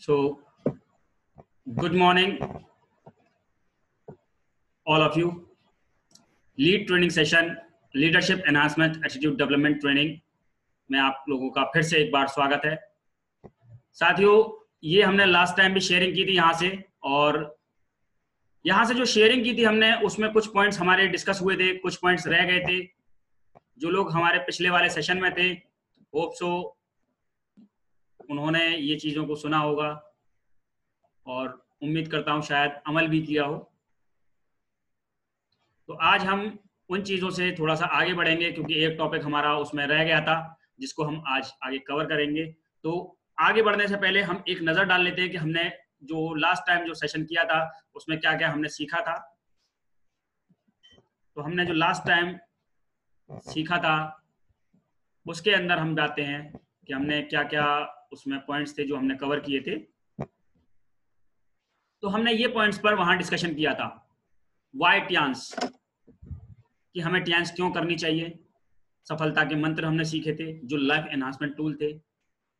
So, good morning, all of you. Lead training session leadership enhancement attitude development training में आप लोगों का फिर से एक बार स्वागत है। साथियों, ये हमने लास्ट टाइम भी शेयरिंग की थी यहाँ से, और यहाँ से जो शेयरिंग की थी हमने, उसमें कुछ पॉइंट्स हमारे डिस्कस हुए थे, कुछ पॉइंट्स रह गए थे। जो लोग हमारे पिछले वाले सेशन में थे, होप सो उन्होंने ये चीज़ों को सुना होगा और उम्मीद करता हूँ शायद अमल भी किया हो। तो आज हम उन चीज़ों से थोड़ा सा आगे बढ़ेंगे, क्योंकि एक टॉपिक हमारा उसमें रह गया था जिसको हम आज आगे कवर करेंगे। तो आगे बढ़ने से पहले हम एक नज़र डाल लेते हैं कि हमने जो लास्ट टाइम जो सेशन किया था उसमें क्या क्या हमने सीखा था। तो हमने जो लास्ट टाइम सीखा था उसके अंदर हम जाते हैं कि हमने क्या क्या उसमें पॉइंट्स थे जो हमने कवर किए थे। तो हमने ये पॉइंट्स पर वहां डिस्कशन किया था। वाई ट्यांस, कि हमें ट्यांस क्यों करनी चाहिए। सफलता के मंत्र हमने सीखे थे, जो लाइफ एनहांसमेंट टूल थे।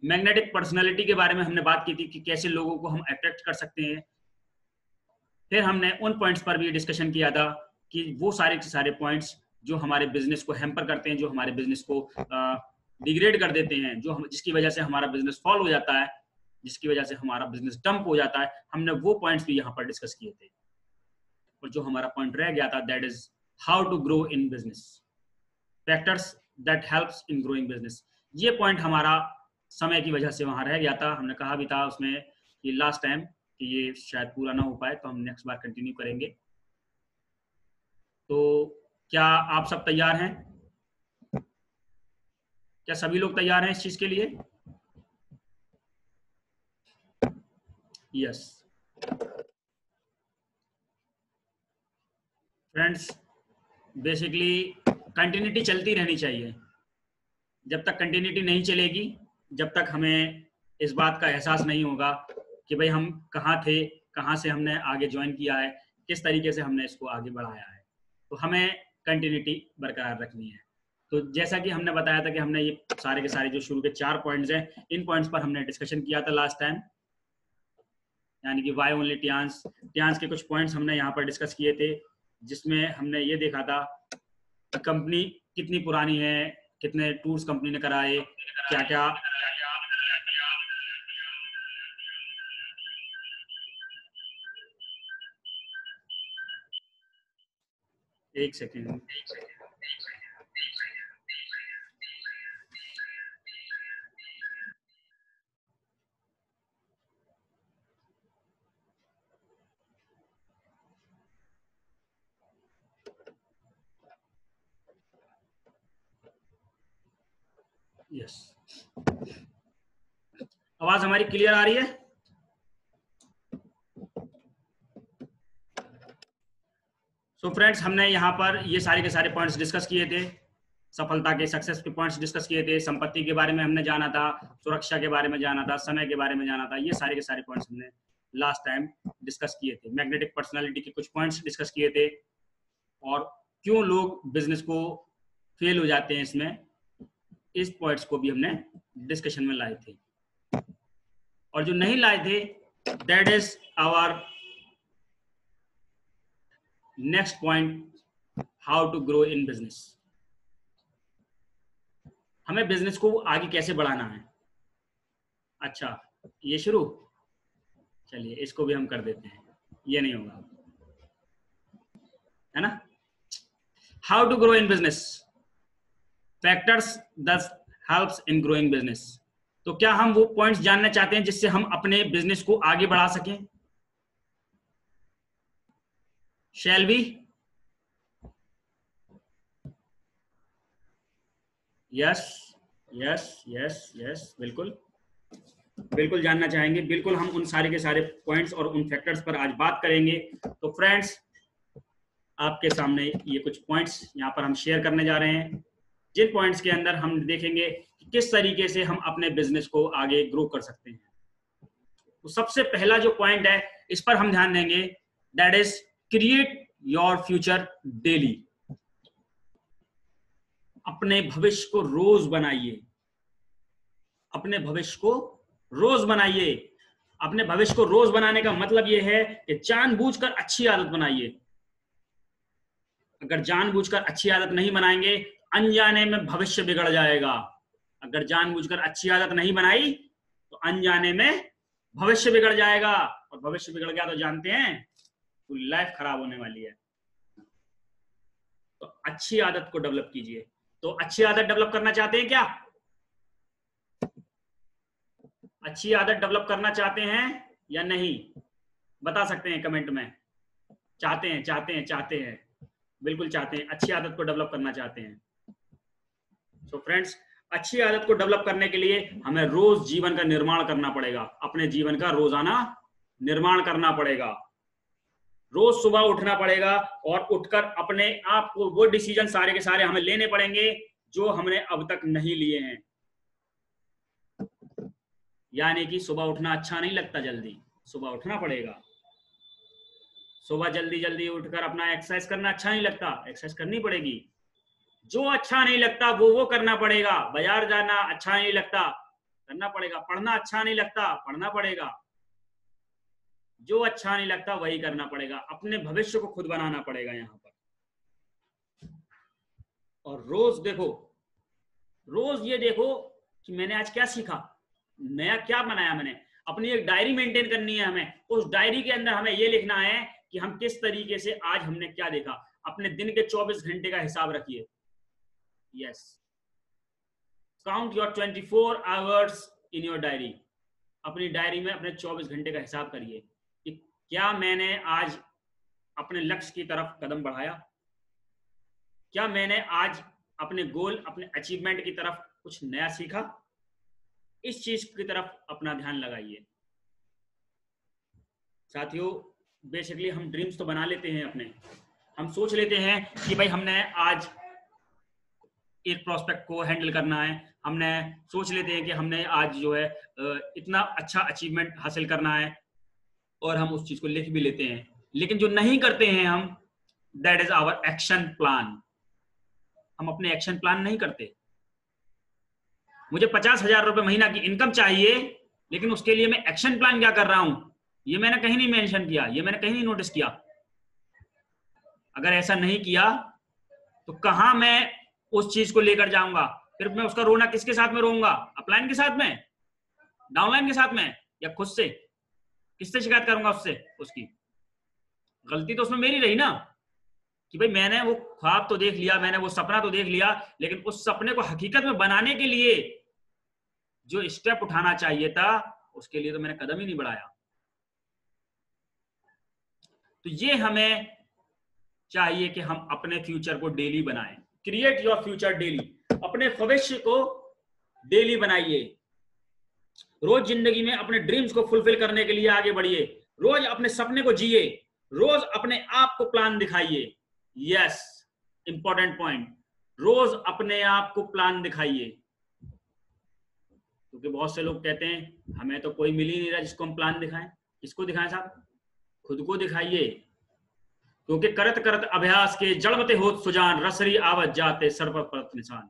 मैग्नेटिक पर्सनालिटी के बारे में हमने बात की थी कि कैसे लोगों को हम अट्रैक्ट कर सकते हैं। फिर हमने उन पॉइंट्स पर भी डिस्कशन किया था कि वो सारे के सारे पॉइंट्स जो हमारे बिजनेस को हैम्पर करते हैं, जो हमारे बिजनेस को डिग्रेड कर देते हैं, जो हम जिसकी वजह से हमारा बिजनेस फॉल हो जाता है, जिसकी वजह से हमारा बिजनेस डंप हो जाता है, हमने वो पॉइंट्स भी यहाँ पर डिस्कस किए थे। और जो हमारा पॉइंट रह गया था, that is how to grow in business, factors that helps in growing business. ये पॉइंट हमारा समय की वजह से वहां रह गया था। हमने कहा भी था उसमें कि लास्ट टाइम कि ये शायद पूरा ना हो पाए, तो हम नेक्स्ट बार कंटिन्यू करेंगे। तो क्या आप सब तैयार हैं? क्या सभी लोग तैयार हैं इस चीज के लिए? यस फ्रेंड्स, बेसिकली कंटिन्यूटी चलती रहनी चाहिए। जब तक कंटिन्यूटी नहीं चलेगी, जब तक हमें इस बात का एहसास नहीं होगा कि भाई हम कहाँ थे, कहाँ से हमने आगे ज्वाइन किया है, किस तरीके से हमने इसको आगे बढ़ाया है, तो हमें कंटिन्यूटी बरकरार रखनी है। तो जैसा कि हमने बताया था कि हमने ये सारे के सारे जो शुरू के 4 पॉइंट्स हैं, इन पॉइंट्स पर हमने डिस्कशन किया था लास्ट टाइम, यानी कि वाई ओनली ट्यांस। ट्यांस के कुछ पॉइंट्स हमने यहाँ पर डिस्कस किए थे, जिसमें हमने ये देखा था कि कंपनी कितनी पुरानी है, कितने टूर्स कंपनी ने कराए, क्या क्या एक सेकेंड। यस, आवाज हमारी क्लियर आ रही है? सो फ्रेंड्स, हमने यहाँ पर ये सारे के सारे पॉइंट्स डिस्कस किए थे। सफलता के, सक्सेस के पॉइंट्स डिस्कस किए थे। संपत्ति के बारे में हमने जाना था, सुरक्षा के बारे में जाना था, समय के बारे में जाना था। ये सारे के सारे पॉइंट्स हमने लास्ट टाइम डिस्कस किए थे। मैग्नेटिक पर्सनालिटी के कुछ पॉइंट्स डिस्कस किए थे, और क्यों लोग बिजनेस को फेल हो जाते हैं, इसमें इस पॉइंट्स को भी हमने डिस्कशन में लाए थे। और जो नहीं लाए थे, that is our next point, how to grow in business. हमें बिजनेस को आगे कैसे बढ़ाना है। अच्छा, ये शुरू, चलिए इसको भी हम कर देते हैं, ये नहीं होगा, है ना। How to grow in business, factors that helps in growing business. तो क्या हम वो पॉइंट्स जानना चाहते हैं जिससे हम अपने बिजनेस को आगे बढ़ा सकें? Shall we? Yes yes yes yes, बिल्कुल बिल्कुल जानना चाहेंगे। बिल्कुल हम उन सारे के सारे पॉइंट्स और उन फैक्टर्स पर आज बात करेंगे। तो फ्रेंड्स, आपके सामने ये कुछ पॉइंट्स यहाँ पर हम शेयर करने जा रहे हैं, जिन पॉइंट्स के अंदर हम देखेंगे कि किस तरीके से हम अपने बिजनेस को आगे ग्रो कर सकते हैं। तो सबसे पहला जो पॉइंट है, इस पर हम ध्यान देंगे, that is create your future daily. अपने भविष्य को रोज बनाइए, अपने भविष्य को रोज बनाइए। अपने भविष्य को रोज बनाने का मतलब यह है कि जानबूझकर अच्छी आदत बनाइए। अगर जानबूझकर अच्छी आदत नहीं बनाएंगे, अनजाने में भविष्य बिगड़ जाएगा। अगर जानबूझकर अच्छी आदत नहीं बनाई तो अनजाने में भविष्य बिगड़ जाएगा, और भविष्य बिगड़ गया तो जानते हैं पूरी लाइफ खराब होने वाली है। तो अच्छी आदत को डेवलप कीजिए। तो अच्छी आदत डेवलप करना चाहते हैं क्या? अच्छी आदत डेवलप करना चाहते हैं या नहीं? बता सकते हैं कमेंट में। चाहते हैं, चाहते हैं, चाहते हैं, बिल्कुल चाहते हैं, अच्छी आदत को डेवलप करना चाहते हैं। सो फ्रेंड्स, अच्छी आदत को डेवलप करने के लिए हमें रोज जीवन का निर्माण करना पड़ेगा। अपने जीवन का रोजाना निर्माण करना पड़ेगा। रोज सुबह उठना पड़ेगा और उठकर अपने आप को वो डिसीजन सारे के सारे हमें लेने पड़ेंगे जो हमने अब तक नहीं लिए हैं। यानी कि सुबह उठना अच्छा नहीं लगता, जल्दी सुबह उठना पड़ेगा। सुबह जल्दी जल्दी उठकर अपना एक्सरसाइज करना अच्छा नहीं लगता, एक्सरसाइज करनी पड़ेगी। जो अच्छा नहीं लगता वो करना पड़ेगा। बाजार जाना अच्छा नहीं लगता, करना पड़ेगा। पढ़ना अच्छा नहीं लगता, पढ़ना पड़ेगा। जो अच्छा नहीं लगता वही करना पड़ेगा। अपने भविष्य को खुद बनाना पड़ेगा यहाँ पर। और रोज देखो, रोज ये देखो कि मैंने आज क्या सीखा, नया क्या बनाया मैंने। अपनी एक डायरी मेंटेन करनी है हमें। उस डायरी के अंदर हमें ये लिखना है कि हम किस तरीके से आज हमने क्या देखा। अपने दिन के 24 घंटे का हिसाब रखिए। Yes, count your 24 hours in your diary. अपनी डायरी में अपने 24 घंटे का हिसाब करिए कि क्या मैंने आज अपने लक्ष्य की तरफ कदम बढ़ाया, क्या मैंने आज अपने गोल, अपने अचीवमेंट की तरफ कुछ नया सीखा। इस चीज की तरफ अपना ध्यान लगाइए। साथियों, बेसिकली हम ड्रीम्स तो बना लेते हैं अपने। हम सोच लेते हैं कि भाई हमने आज एक प्रोस्पेक्ट को हैंडल करना है। हमने सोच लेते हैं कि हमने आज जो है इतना अच्छा अचीवमेंट हासिल करना है, और हम उस चीज को लिख भी लेते हैं। लेकिन जो नहीं करते हैं हम, that is our action plan. हम अपने एक्शन प्लान नहीं करते। मुझे 50,000 रुपए महीना की इनकम चाहिए, लेकिन उसके लिए मैं एक्शन प्लान क्या कर रहा हूं, ये मैंने कहीं नहीं मेंशन किया, ये मैंने कहीं नहीं नोटिस किया। अगर ऐसा नहीं किया तो कहां मैं उस चीज को लेकर जाऊंगा? फिर मैं उसका रोना किसके साथ में रोऊंगा? अपलाइन के साथ में, डाउनलाइन के साथ में, या खुद से? किससे शिकायत करूंगा उससे? उसकी गलती तो उसमें मेरी रही ना, कि भाई मैंने वो ख्वाब तो देख लिया, मैंने वो सपना तो देख लिया, लेकिन उस सपने को हकीकत में बनाने के लिए जो स्टेप उठाना चाहिए था, उसके लिए तो मैंने कदम ही नहीं बढ़ाया। तो ये हमें चाहिए कि हम अपने फ्यूचर को डेली बनाएं। Create your future daily. अपने भविष्य को डेली बनाइए। रोज जिंदगी में अपने ड्रीम्स को फुलफिल करने के लिए आगे बढ़िए। रोज अपने सपने को जिए। रोज अपने आप को प्लान दिखाइए। यस, इंपॉर्टेंट पॉइंट, रोज अपने आप को प्लान दिखाइए। क्योंकि बहुत से लोग कहते हैं हमें तो कोई मिल ही नहीं रहा जिसको हम प्लान दिखाएं। किसको दिखाएं साहब? खुद को दिखाइए। क्योंकि करत करत अभ्यास के जड़मते होत सुजान, रसरी आवत जाते सर पर परत निशान।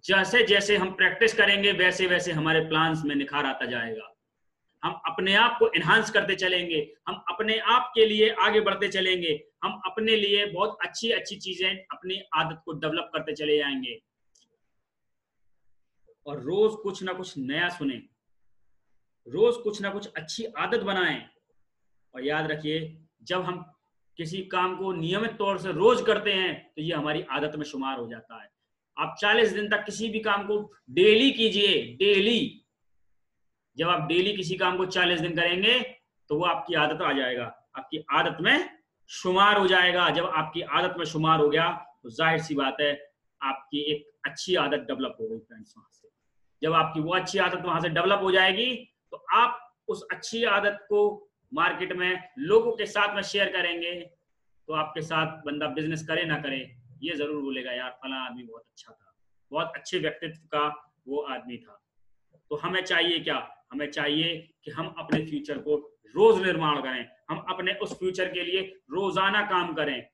जैसे जैसे हम प्रैक्टिस करेंगे वैसे वैसे हमारे प्लान्स में निखार आता जाएगा। हम अपने आप को एनहांस करते चलेंगे। हम अपने आप के लिए आगे बढ़ते चलेंगे। हम अपने लिए बहुत अच्छी अच्छी चीजें, अपनी आदत को डेवलप करते चले जाएंगे। और रोज कुछ ना कुछ नया सुने, रोज कुछ ना कुछ अच्छी आदत बनाएं। और याद रखिए, जब हम किसी काम को नियमित तौर से रोज करते हैं तो ये हमारी आदत में शुमार हो जाता है। आप 40 दिन तक किसी भी काम को डेली कीजिए। डेली, जब आप डेली किसी काम को 40 दिन करेंगे तो वो आपकी आदत आ जाएगा, आपकी आदत में शुमार हो जाएगा। जब आपकी आदत में शुमार हो गया तो जाहिर सी बात है आपकी एक अच्छी आदत डेवलप हो गई फ्रेंड्स। वहां से जब आपकी वो अच्छी आदत वहां से डेवलप हो जाएगी तो आप उस अच्छी आदत को मार्केट में लोगों के साथ में शेयर करेंगे, तो आपके साथ बंदा बिजनेस करे ना करे, ये जरूर बोलेगा यार फला आदमी बहुत अच्छा था, बहुत अच्छे व्यक्तित्व का वो आदमी था। तो हमें चाहिए क्या? हमें चाहिए कि हम अपने फ्यूचर को रोज निर्माण करें। हम अपने उस फ्यूचर के लिए रोजाना काम करें।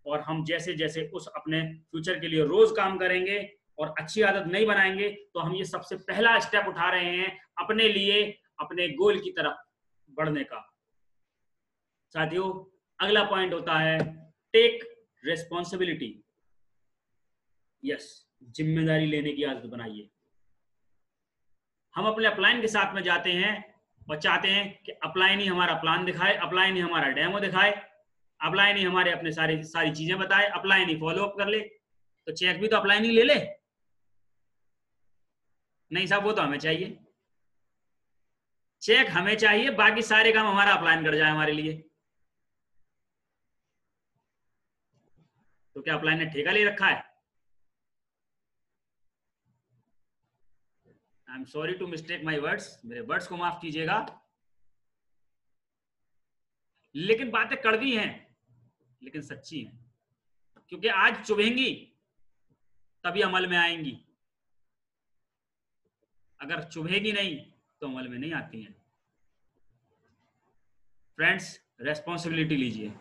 और हम जैसे जैसे उस अपने फ्यूचर के लिए रोज काम करेंगे और अच्छी आदत नहीं बनाएंगे, तो हम ये सबसे पहला स्टेप उठा रहे हैं अपने लिए अपने गोल की तरफ बढ़ने का। साथियों, अगला पॉइंट होता है टेक रेस्पॉन्सिबिलिटी। यस, जिम्मेदारी लेने की आदत बनाइए। हम अपने अपलाइन के साथ में जाते हैं और चाहते हैं कि अपलाइन ही हमारा प्लान दिखाए, अपलाइन ही हमारा डेमो दिखाए, अपलाइन ही हमारे अपने सारी चीजें बताए, अपलाइन ही फॉलो अप कर ले। तो चेक भी तो अपलाइन ही ले ले। नहीं साहब, वो तो हमें चाहिए, चेक हमें चाहिए, बाकी सारे काम हमारा अपलाइन कर जाए हमारे लिए। तो क्या अपलाइन ने ठेका ले रखा है? I am sorry to mistake my words, मेरे वर्ड्स को माफ कीजिएगा, लेकिन बातें कड़वी हैं लेकिन सच्ची हैं, क्योंकि आज चुभेंगी तभी अमल में आएंगी, अगर चुभेगी नहीं तो अमल में नहीं आती हैं। फ्रेंड्स, रेस्पॉन्सिबिलिटी लीजिए।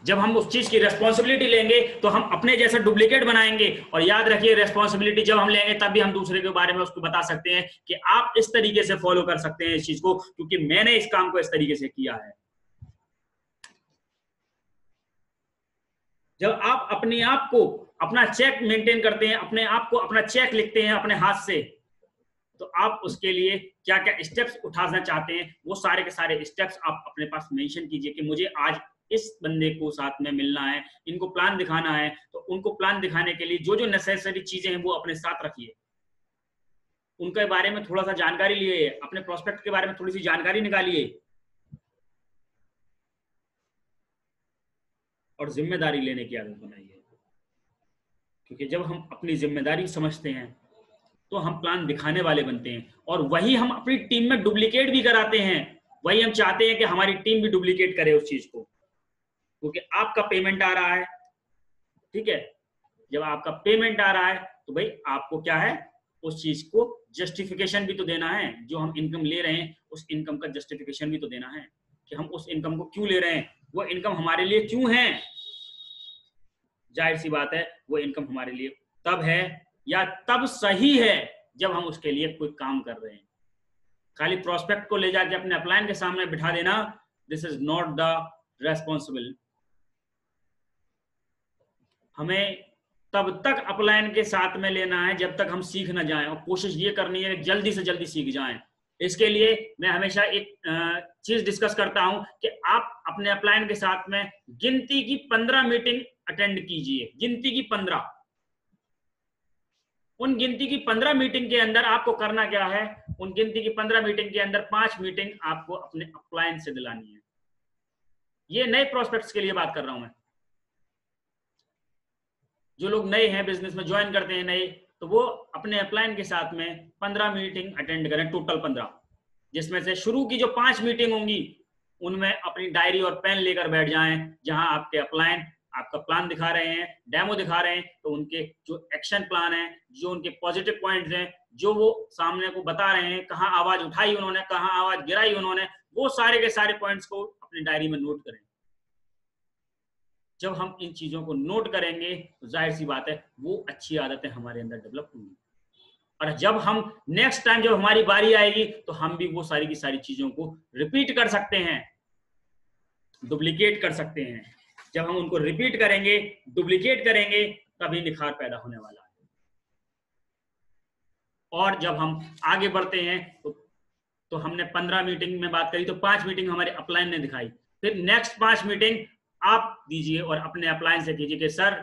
जब हम उस चीज की रेस्पॉन्सिबिलिटी लेंगे तो हम अपने जैसा डुप्लीकेट बनाएंगे। और याद रखिए, रेस्पॉन्सिबिलिटी जब हम लेंगे तब भी हम दूसरे के बारे में उसको बता सकते हैं कि आप इस तरीके से फॉलो कर सकते हैं इस चीज को, क्योंकि मैंने इस काम को इस तरीके से किया है। जब आप अपने आप को अपना चेक मेंटेन करते हैं, अपने आप को अपना चेक लिखते हैं अपने हाथ से, तो आप उसके लिए क्या क्या स्टेप्स उठाना चाहते हैं वो सारे के सारे स्टेप्स आप अपने पास मेंशन कीजिए कि मुझे आज इस बंदे को साथ में मिलना है, इनको प्लान दिखाना है। तो उनको प्लान दिखाने के लिए जो जो नेसेसरी चीजें हैं वो अपने साथ रखिए, उनके बारे में थोड़ा सा जानकारी लिए, अपने प्रोस्पेक्ट के बारे में थोड़ी सी जानकारी निकालिए और जिम्मेदारी लेने की आदत बनाइए। क्योंकि जब हम अपनी जिम्मेदारी समझते हैं तो हम प्लान दिखाने वाले बनते हैं, और वही हम अपनी टीम में डुप्लीकेट भी कराते हैं। वही हम चाहते हैं कि हमारी टीम भी डुप्लीकेट करे उस चीज को, क्योंकि आपका पेमेंट आ रहा है, ठीक है। जब आपका पेमेंट आ रहा है तो भाई आपको क्या है, उस चीज को जस्टिफिकेशन भी तो देना है। जो हम इनकम ले रहे हैं उस इनकम का जस्टिफिकेशन भी तो देना है कि हम उस इनकम को क्यों ले रहे हैं, वो इनकम हमारे लिए क्यों है। जाहिर सी बात है, वो इनकम हमारे लिए तब है या तब सही है जब हम उसके लिए कोई काम कर रहे हैं। खाली प्रोस्पेक्ट को ले जाके अपने अपलाइन के सामने बिठा देना, this is not the responsible. हमें तब तक अपलाइन के साथ में लेना है जब तक हम सीख ना जाएं, और कोशिश ये करनी है जल्दी से जल्दी सीख जाएं। इसके लिए मैं हमेशा एक चीज डिस्कस करता हूं कि आप अपने अपलाइन के साथ में गिनती की 15 मीटिंग अटेंड कीजिए। गिनती की 15, उन गिनती की 15 मीटिंग के अंदर आपको करना क्या है, उन गिनती की 15 मीटिंग के अंदर 5 मीटिंग आपको अपने अपलाइन से दिलानी है। ये नए प्रोस्पेक्ट्स के लिए बात कर रहा हूं मैं। जो लोग नए हैं, बिजनेस में ज्वाइन करते हैं नए, तो वो अपने अपलाइन के साथ में 15 मीटिंग अटेंड करें, टोटल 15, जिसमें से शुरू की जो 5 मीटिंग होंगी उनमें अपनी डायरी और पेन लेकर बैठ जाएं, जहां आपके अपलाइन आपका प्लान दिखा रहे हैं, डेमो दिखा रहे हैं, तो उनके जो एक्शन प्लान है, जो उनके पॉजिटिव पॉइंट्स हैं, जो वो सामने को बता रहे हैं, कहां आवाज उठाई उन्होंने, कहां आवाज गिराई उन्होंने, वो सारे के सारे पॉइंट्स को अपनी डायरी में नोट करें। जब हम इन चीजों को नोट करेंगे तो जाहिर सी बात है वो अच्छी आदतें हमारे अंदर डेवलप होंगी, और जब हम नेक्स्ट टाइम जब हमारी बारी आएगी तो हम भी वो सारी की सारी चीजों को रिपीट कर सकते हैं, डुप्लीकेट कर सकते हैं। जब हम उनको रिपीट करेंगे, डुप्लीकेट करेंगे, तभी निखार पैदा होने वाला है। और जब हम आगे बढ़ते हैं तो हमने 15 मीटिंग में बात करी, तो 5 मीटिंग हमारे अपलाइन ने दिखाई, फिर नेक्स्ट 5 मीटिंग आप दीजिए और अपने अपलाइन से कीजिए कि सर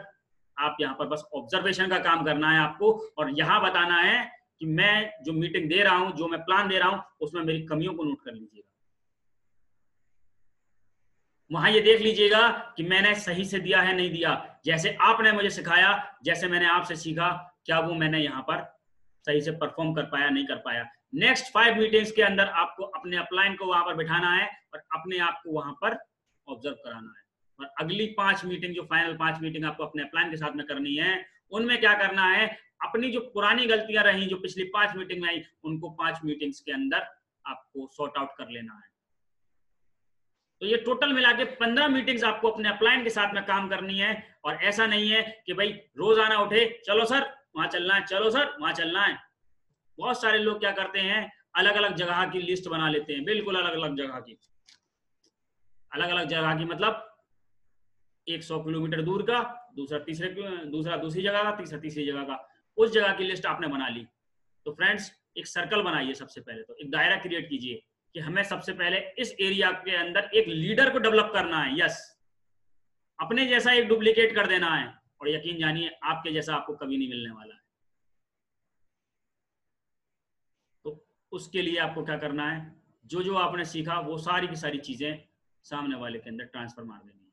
आप यहाँ पर बस ऑब्जर्वेशन का काम करना है आपको, और यहाँ बताना है कि मैं जो मीटिंग दे रहा हूं, जो मैं प्लान दे रहा हूं, उसमें मेरी कमियों को नोट कर लीजिएगा। वहां ये देख लीजिएगा कि मैंने सही से दिया है नहीं दिया, जैसे आपने मुझे सिखाया, जैसे मैंने आपसे सीखा, क्या वो मैंने यहाँ पर सही से परफॉर्म कर पाया नहीं कर पाया। नेक्स्ट 5 मीटिंग्स के अंदर आपको अपने अपलाइन को वहां पर बिठाना है और अपने आप को वहां पर ऑब्जर्व कराना है। और अगली 5 मीटिंग, जो फाइनल 5 मीटिंग आपको अपने अपलाइन के साथ में करनी है, उनमें क्या करना है, अपनी जो पुरानी गलतियां रही, जो पिछली 5 मीटिंग में आई, उनको 5 मीटिंग्स के अंदर आपको सॉर्ट आउट कर लेना है। तो ये टोटल मिला के 15 मीटिंग्स आपको अपने अपलाइन के साथ में काम करनी है। और ऐसा नहीं है कि भाई रोजाना उठे, चलो सर वहां चलना है, चलो सर वहां चलना है। बहुत सारे लोग क्या करते हैं, अलग अलग जगह की लिस्ट बना लेते हैं, बिल्कुल अलग अलग जगह की, अलग अलग जगह की मतलब 100 किलोमीटर दूर का, दूसरा दूसरी जगह का, तीसरा तीसरी जगह का, उस जगह की लिस्ट आपने बना ली। तो फ्रेंड्स एक सर्कल बनाइए, सबसे पहले तो एक दायरा क्रिएट कीजिए कि हमें सबसे पहले इस एरिया के अंदर एक लीडर को डेवलप करना है। यस, अपने जैसा एक डुप्लीकेट कर देना है, और यकीन जानिए आपके जैसा आपको कभी नहीं मिलने वाला है। तो उसके लिए आपको क्या करना है, जो जो आपने सीखा वो सारी की सारी चीजें सामने वाले के अंदर ट्रांसफर मार देनी है।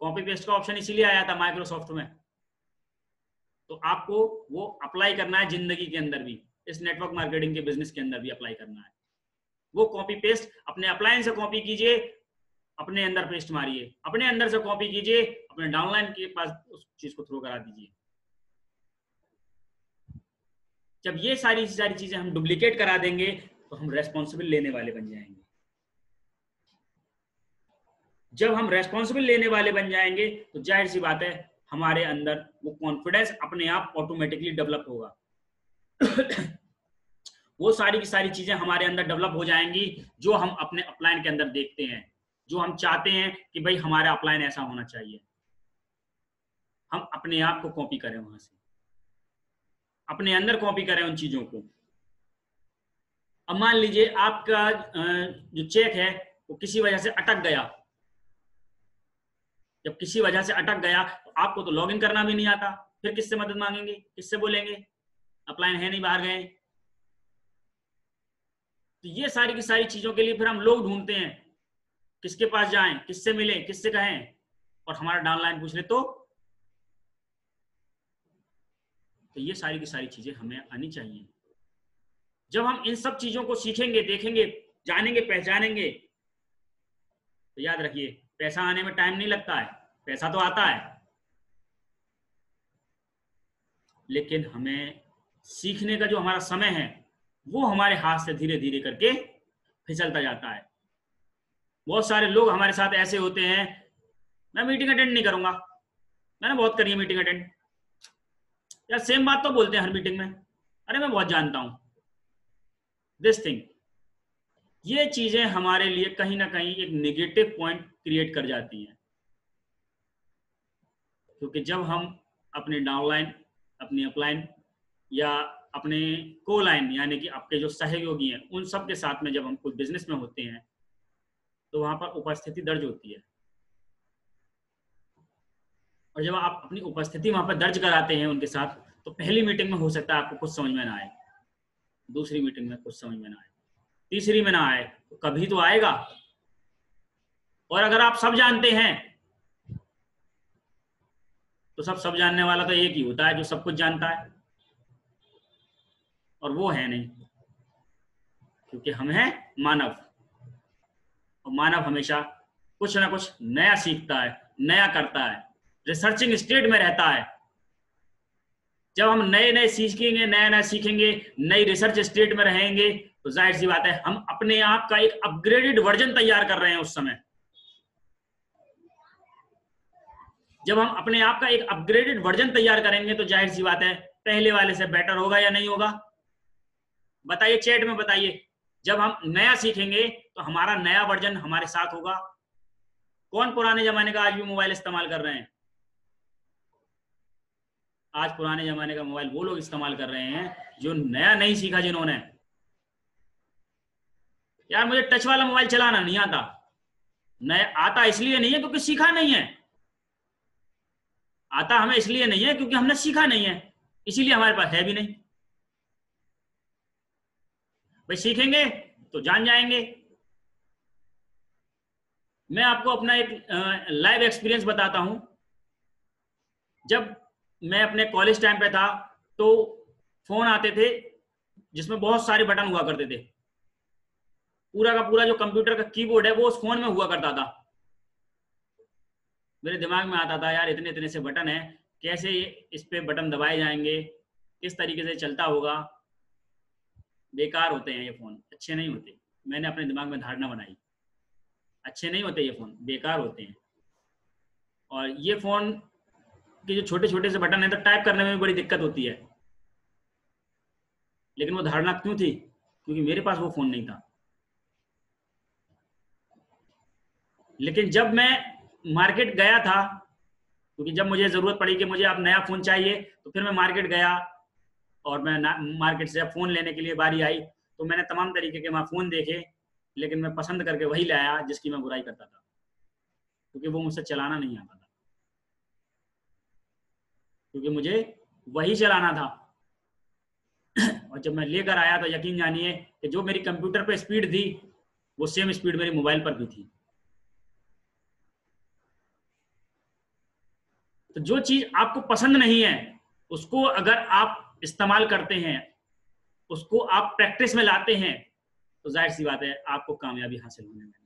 कॉपी पेस्ट का ऑप्शन इसीलिए आया था माइक्रोसॉफ्ट में, तो आपको वो अप्लाई करना है जिंदगी के अंदर भी, इस नेटवर्क मार्केटिंग के बिजनेस के अंदर भी अप्लाई करना है। वो कॉपी पेस्ट अपने अपलाइन से कॉपी कीजिए, अपने अंदर पेस्ट मारिए, अपने अंदर से कॉपी कीजिए, अपने डाउनलाइन के पास उस चीज को थ्रो करा दीजिए। जब ये सारी चीजें हम डुप्लीकेट करा देंगे तो हम रेस्पॉन्सिबल लेने वाले बन जाएंगे। जब हम रेस्पॉन्सिबल लेने वाले बन जाएंगे तो जाहिर सी बात है हमारे अंदर वो कॉन्फिडेंस अपने आप ऑटोमेटिकली डेवलप होगा। वो सारी की सारी चीजें हमारे अंदर डेवलप हो जाएंगी जो हम अपने अपलाइन के अंदर देखते हैं, जो हम चाहते हैं कि भाई हमारा अपलाइन ऐसा होना चाहिए। हम अपने आप को कॉपी करें, वहां से अपने अंदर कॉपी करें उन चीजों को। अब मान लीजिए आपका जो चेक है वो किसी वजह से अटक गया। जब किसी वजह से अटक गया तो आपको तो लॉगिन करना भी नहीं आता, फिर किससे मदद मांगेंगे, किससे बोलेंगे, अपलाइन है नहीं, बाहर गए। तो ये सारी की सारी चीजों के लिए फिर हम लोग ढूंढते हैं, किसके पास जाएं, किससे मिले, किससे कहें, और हमारा डाउनलाइन पूछ ले तो ये सारी की सारी चीजें हमें आनी चाहिए। जब हम इन सब चीजों को सीखेंगे, देखेंगे, जानेंगे, पहचानेंगे, तो याद रखिए पैसा आने में टाइम नहीं लगता है, पैसा तो आता है, लेकिन हमें सीखने का जो हमारा समय है वो हमारे हाथ से धीरे धीरे करके फिसलता जाता है। बहुत सारे लोग हमारे साथ ऐसे होते हैं, मैं मीटिंग अटेंड नहीं करूंगा, मैंने बहुत करी है मीटिंग अटेंड, यार सेम बात तो बोलते हैं हर मीटिंग में, अरे मैं बहुत जानता हूं, दिस थिंग। ये चीजें हमारे लिए कहीं ना कहीं एक नेगेटिव पॉइंट क्रिएट कर जाती हैं, क्योंकि जब हम अपने डाउनलाइन, अपनी अपलाइन या अपने को लाइन यानी कि आपके जो सहयोगी हैं उन सब के साथ में जब हम कोई बिजनेस में होते हैं तो वहां पर उपस्थिति दर्ज होती है, और जब आप अपनी उपस्थिति वहां पर दर्ज कराते हैं उनके साथ तो पहली मीटिंग में हो सकता है आपको कुछ समझ में ना आए, दूसरी मीटिंग में कुछ समझ में ना आए, तीसरी में ना आए, तो कभी तो आएगा। और अगर आप सब जानते हैं तो सब जानने वाला तो एक ही होता है जो सब कुछ जानता है, और वो है नहीं, क्योंकि हम हैं मानव, और मानव हमेशा कुछ ना कुछ नया सीखता है, नया करता है, रिसर्चिंग स्टेट में रहता है। जब हम नए नए सीखेंगे, नया नया सीखेंगे, नई रिसर्च स्टेट में रहेंगे, तो जाहिर सी बात है हम अपने आप का एक अपग्रेडेड वर्जन तैयार कर रहे हैं उस समय। जब हम अपने आप का एक अपग्रेडेड वर्जन तैयार करेंगे तो जाहिर सी बात है पहले वाले से बेटर होगा या नहीं होगा, बताइए, चैट में बताइए। जब हम नया सीखेंगे तो हमारा नया वर्जन हमारे साथ होगा। कौन पुराने जमाने का आज भी मोबाइल इस्तेमाल कर रहे हैं? आज पुराने जमाने का मोबाइल वो लोग इस्तेमाल कर रहे हैं जो नया नहीं सीखा, जिन्होंने, यार मुझे टच वाला मोबाइल चलाना नहीं आता, नया आता इसलिए नहीं है क्योंकि सीखा नहीं है, आता हमें इसलिए नहीं है क्योंकि हमने सीखा नहीं है, इसीलिए हमारे पास है भी नहीं। भाई सीखेंगे तो जान जाएंगे। मैं आपको अपना एक लाइव एक्सपीरियंस बताता हूं। जब मैं अपने कॉलेज टाइम पे था तो फोन आते थे जिसमें बहुत सारे बटन हुआ करते थे, पूरा का पूरा जो कंप्यूटर का कीबोर्ड है वो उस फोन में हुआ करता था। मेरे दिमाग में आता था यार इतने इतने से बटन है, कैसे इस पे बटन दबाए जाएंगे, किस तरीके से चलता होगा, बेकार होते हैं ये फोन, अच्छे नहीं होते। मैंने अपने दिमाग में धारणा बनाई, अच्छे नहीं होते ये फोन, बेकार होते हैं। और ये फोन के जो छोटे छोटे से बटन है तो टाइप करने में भी बड़ी दिक्कत होती है, लेकिन वो धारणा क्यों थी? क्योंकि मेरे पास वो फोन नहीं था। लेकिन जब मैं मार्केट गया था, क्योंकि जब मुझे जरूरत पड़ी कि मुझे अब नया फोन चाहिए, तो फिर मैं मार्केट गया, और मैं मार्केट से फोन लेने के लिए बारी आई, तो मैंने तमाम तरीके के वहां फोन देखे, लेकिन मैं पसंद करके वही लाया जिसकी मैं बुराई करता था, क्योंकि वो मुझसे चलाना नहीं आता था, क्योंकि मुझे वही चलाना था। और जब मैं लेकर आया तो यकीन जानिए कि जो मेरी कंप्यूटर पे स्पीड थी, वो सेम स्पीड मेरी मोबाइल पर भी थी। तो जो चीज आपको पसंद नहीं है, उसको अगर आप इस्तेमाल करते हैं, उसको आप प्रैक्टिस में लाते हैं, तो जाहिर सी बात है आपको कामयाबी हासिल होने वाली है।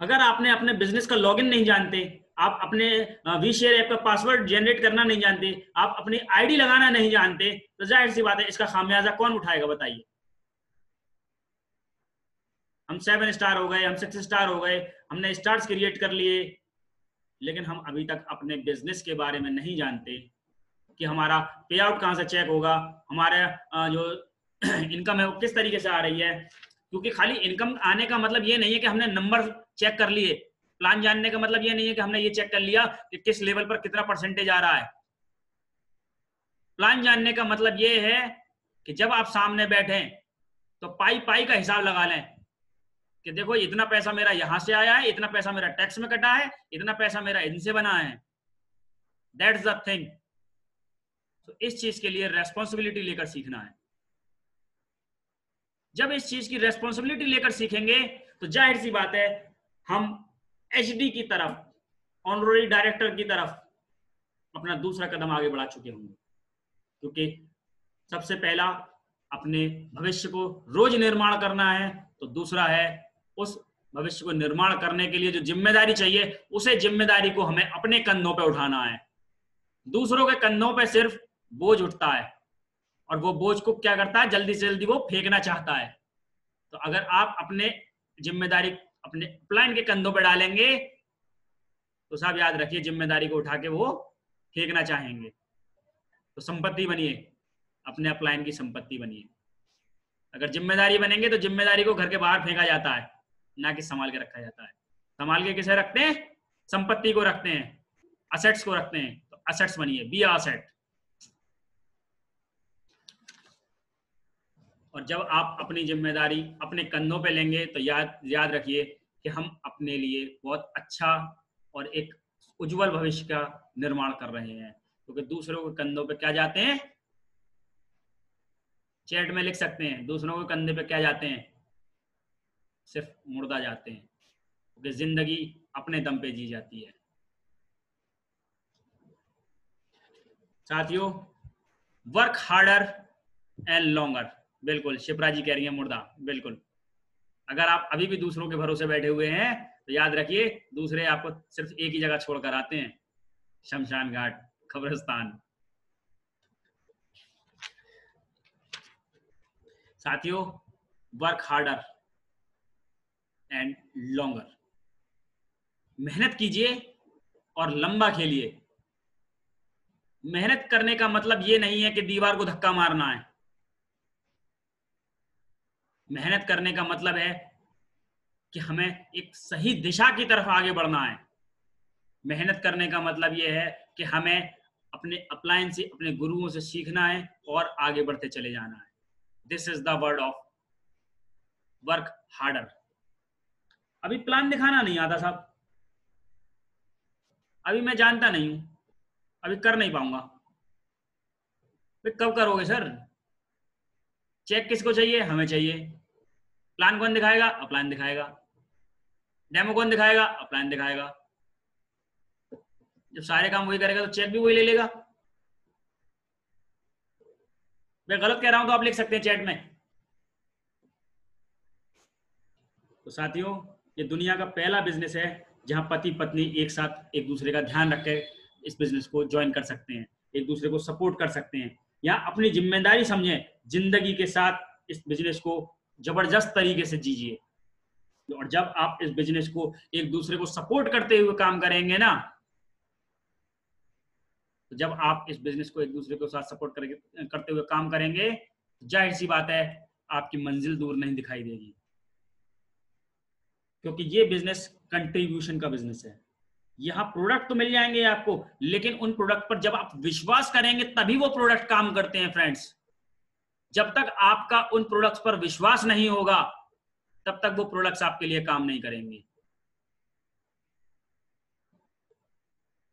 अगर आपने अपने बिजनेस का लॉगिन नहीं जानते, आप अपने वी शेयर ऐप का पासवर्ड जनरेट करना नहीं जानते, आप अपनी आईडी लगाना नहीं जानते, तो जाहिर सी बात है इसका खामियाजा कौन उठाएगा बताइए। हम 7 स्टार हो गए, हम 6 स्टार हो गए, हमने स्टार्स क्रिएट कर लिए, लेकिन हम अभी तक अपने बिजनेस के बारे में नहीं जानते कि हमारा पे आउट कहाँ से चेक होगा, हमारे जो इनकम है वो किस तरीके से आ रही है। क्योंकि खाली इनकम आने का मतलब ये नहीं है कि हमने नंबर चेक कर लिए, प्लान जानने का मतलब ये नहीं है कि हमने ये चेक कर लिया कि किस लेवल पर कितना परसेंटेज आ रहा है। प्लान जानने का मतलब ये है कि जब आप सामने बैठे तो पाई पाई का हिसाब लगा लें कि देखो इतना पैसा मेरा यहां से आया है, इतना पैसा मेरा टैक्स में कटा है, इतना पैसा मेरा इनसे बना है। That's the thing. तो इस चीज के लिए रेस्पॉन्सिबिलिटी लेकर सीखना है। जब इस चीज की रेस्पॉन्सिबिलिटी लेकर सीखेंगे तो जाहिर सी बात है हम एचडी की तरफ, ऑनररी डायरेक्टर की तरफ अपना दूसरा कदम आगे बढ़ा चुके होंगे। क्योंकि सबसे पहला अपने भविष्य को रोज निर्माण करना है, तो दूसरा है उस भविष्य को निर्माण करने के लिए जो जिम्मेदारी चाहिए, उसे जिम्मेदारी को हमें अपने कंधों पे उठाना है। दूसरों के कंधों पे सिर्फ बोझ उठता है, और वो बोझ को क्या करता है, जल्दी से जल्दी वो फेंकना चाहता है। तो अगर आप अपने जिम्मेदारी अपने अपलाइन के कंधों पे डालेंगे, तो साहब याद रखिए जिम्मेदारी को उठा के वो फेंकना चाहेंगे। तो संपत्ति बनिए, अपने अपलाइन की संपत्ति बनिए। अगर जिम्मेदारी बनेंगे तो जिम्मेदारी को घर के बाहर फेंका जाता है, ना कि संभाल के रखा जाता है। संभाल के किसे रखते हैं? संपत्ति को रखते हैं, असेट्स को रखते हैं। तो असेट्स बनिए, बी असेट। और जब आप अपनी जिम्मेदारी अपने कंधों पे लेंगे तो याद रखिए कि हम अपने लिए बहुत अच्छा और एक उज्जवल भविष्य का निर्माण कर रहे हैं। क्योंकि दूसरों के कंधों पे क्या जाते हैं, चैट में लिख सकते हैं, दूसरों के कंधे पे क्या जाते हैं, सिर्फ मुर्दा जाते हैं। क्योंकि जिंदगी अपने दम पे जी जाती है। साथियों, वर्क हार्डर एंड लॉन्गर, बिल्कुल शिप्रा जी कह रही है मुर्दा, बिल्कुल। अगर आप अभी भी दूसरों के भरोसे बैठे हुए हैं तो याद रखिए दूसरे आपको सिर्फ एक ही जगह छोड़कर आते हैं, शमशान घाट, कब्रिस्तान। साथियों, वर्क हार्डर एंड लॉन्गर, मेहनत कीजिए और लंबा खेलिए। मेहनत करने का मतलब ये नहीं है कि दीवार को धक्का मारना है। मेहनत करने का मतलब है कि हमें एक सही दिशा की तरफ आगे बढ़ना है। मेहनत करने का मतलब यह है कि हमें अपने अपलाइन से, अपने गुरुओं से सीखना है और आगे बढ़ते चले जाना है। This is the word of work harder. अभी प्लान दिखाना नहीं आता साहब, अभी मैं जानता नहीं हूं, अभी कर नहीं पाऊंगा। कब करोगे सर? चेक किसको चाहिए? हमें चाहिए। प्लान कौन दिखाएगा? अपलाइन दिखाएगा। डेमो कौन दिखाएगा? अपलाइन दिखाएगा। जब सारे काम वही करेगा तो चेक भी वही ले लेगा। मैं गलत कह रहा हूं तो आप लिख सकते हैं चैट में। तो साथियों, ये दुनिया का पहला बिजनेस है जहां पति पत्नी एक साथ एक दूसरे का ध्यान रख के इस बिजनेस को ज्वाइन कर सकते हैं, एक दूसरे को सपोर्ट कर सकते हैं, या अपनी जिम्मेदारी समझें, जिंदगी के साथ इस बिजनेस को जबरदस्त तरीके से जीजिए। और जब आप इस बिजनेस को एक दूसरे को सपोर्ट करते हुए काम करेंगे ना, तो जब आप इस बिजनेस को एक दूसरे के साथ सपोर्ट करते हुए काम करेंगे जाहिर सी बात है आपकी मंजिल दूर नहीं दिखाई देगी, क्योंकि ये बिजनेस कंट्रीब्यूशन का बिजनेस है। यहाँ प्रोडक्ट तो मिल जाएंगे आपको, लेकिन उन प्रोडक्ट पर जब आप विश्वास करेंगे तभी वो प्रोडक्ट काम करते हैं फ्रेंड्स। जब तक आपका उन प्रोडक्ट्स पर विश्वास नहीं होगा तब तक वो प्रोडक्ट्स आपके लिए काम नहीं करेंगे।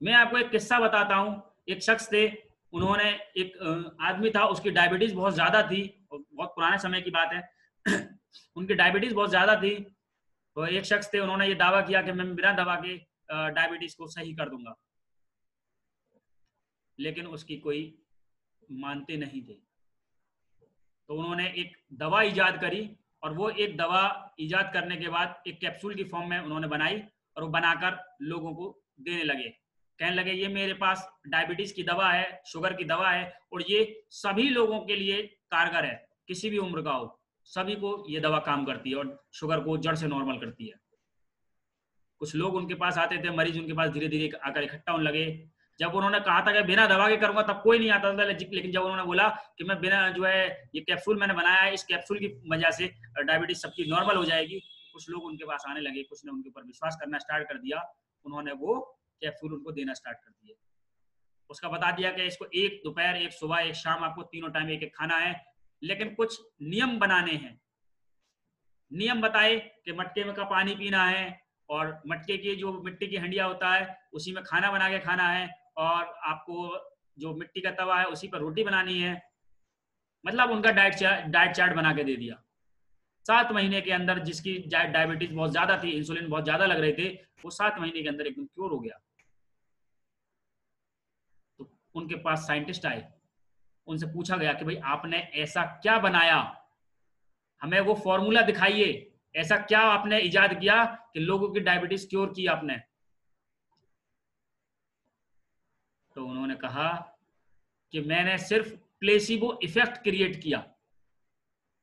मैं आपको एक किस्सा बताता हूं। एक शख्स थे, उन्होंने, एक आदमी था, उसकी डायबिटीज बहुत ज्यादा थी, बहुत पुराने समय की बात है। उनकी डायबिटीज बहुत ज्यादा थी। तो एक शख्स थे, उन्होंने ये दावा किया कि मैं बिना दवा के डायबिटीज को सही कर दूंगा, लेकिन उसकी कोई मानते नहीं थे। तो उन्होंने एक दवा इजाद करी, और वो एक दवा इजाद करने के बाद एक कैप्सूल की फॉर्म में उन्होंने बनाई, और वो बनाकर लोगों को देने लगे। कहने लगे ये मेरे पास डायबिटीज की दवा है, शुगर की दवा है, और ये सभी लोगों के लिए कारगर है, किसी भी उम्र का हो, सभी को ये दवा काम करती है और शुगर को जड़ से नॉर्मल करती है। कुछ लोग उनके पास आते थे, मरीज उनके पास धीरे धीरे आकर इकट्ठा होने लगे। जब उन्होंने कहा था कि बिना दवा के करूंगा, तब कोई नहीं आता था, लेकिन जब उन्होंने बोला कि मैं बिना, जो है ये कैप्सूल मैंने बनाया है, इस कैप्सूल की वजह से डायबिटीज सबकी नॉर्मल हो जाएगी, कुछ लोग उनके पास आने लगे, कुछ ने उनके ऊपर विश्वास करना स्टार्ट कर दिया। उन्होंने वो कैप्सूल उनको देना स्टार्ट कर दिए। उसका बता दिया कि इसको एक दोपहर, एक सुबह, एक शाम, आपको तीनों टाइम एक एक खाना है, लेकिन कुछ नियम बनाने हैं। नियम बताए कि मटके में का पानी पीना है, और मटके की जो मिट्टी की हंडिया होता है उसी में खाना बना के खाना है, और आपको जो मिट्टी का तवा है उसी पर रोटी बनानी है। मतलब उनका डाइट चार्ट बना के दे दिया। 7 महीने के अंदर जिसकी डायबिटीज बहुत ज्यादा थी, इंसुलिन बहुत ज्यादा लग रहे थे, वो 7 महीने के अंदर एकदम क्योर हो गया। तो उनके पास साइंटिस्ट आए, उनसे पूछा गया कि भाई आपने ऐसा क्या बनाया, हमें वो फॉर्मूला दिखाइए, ऐसा क्या आपने इजाद किया कि लोगों की डायबिटीज क्योर की आपने। तो उन्होंने कहा कि मैंने सिर्फ प्लेसिबो इफेक्ट क्रिएट किया।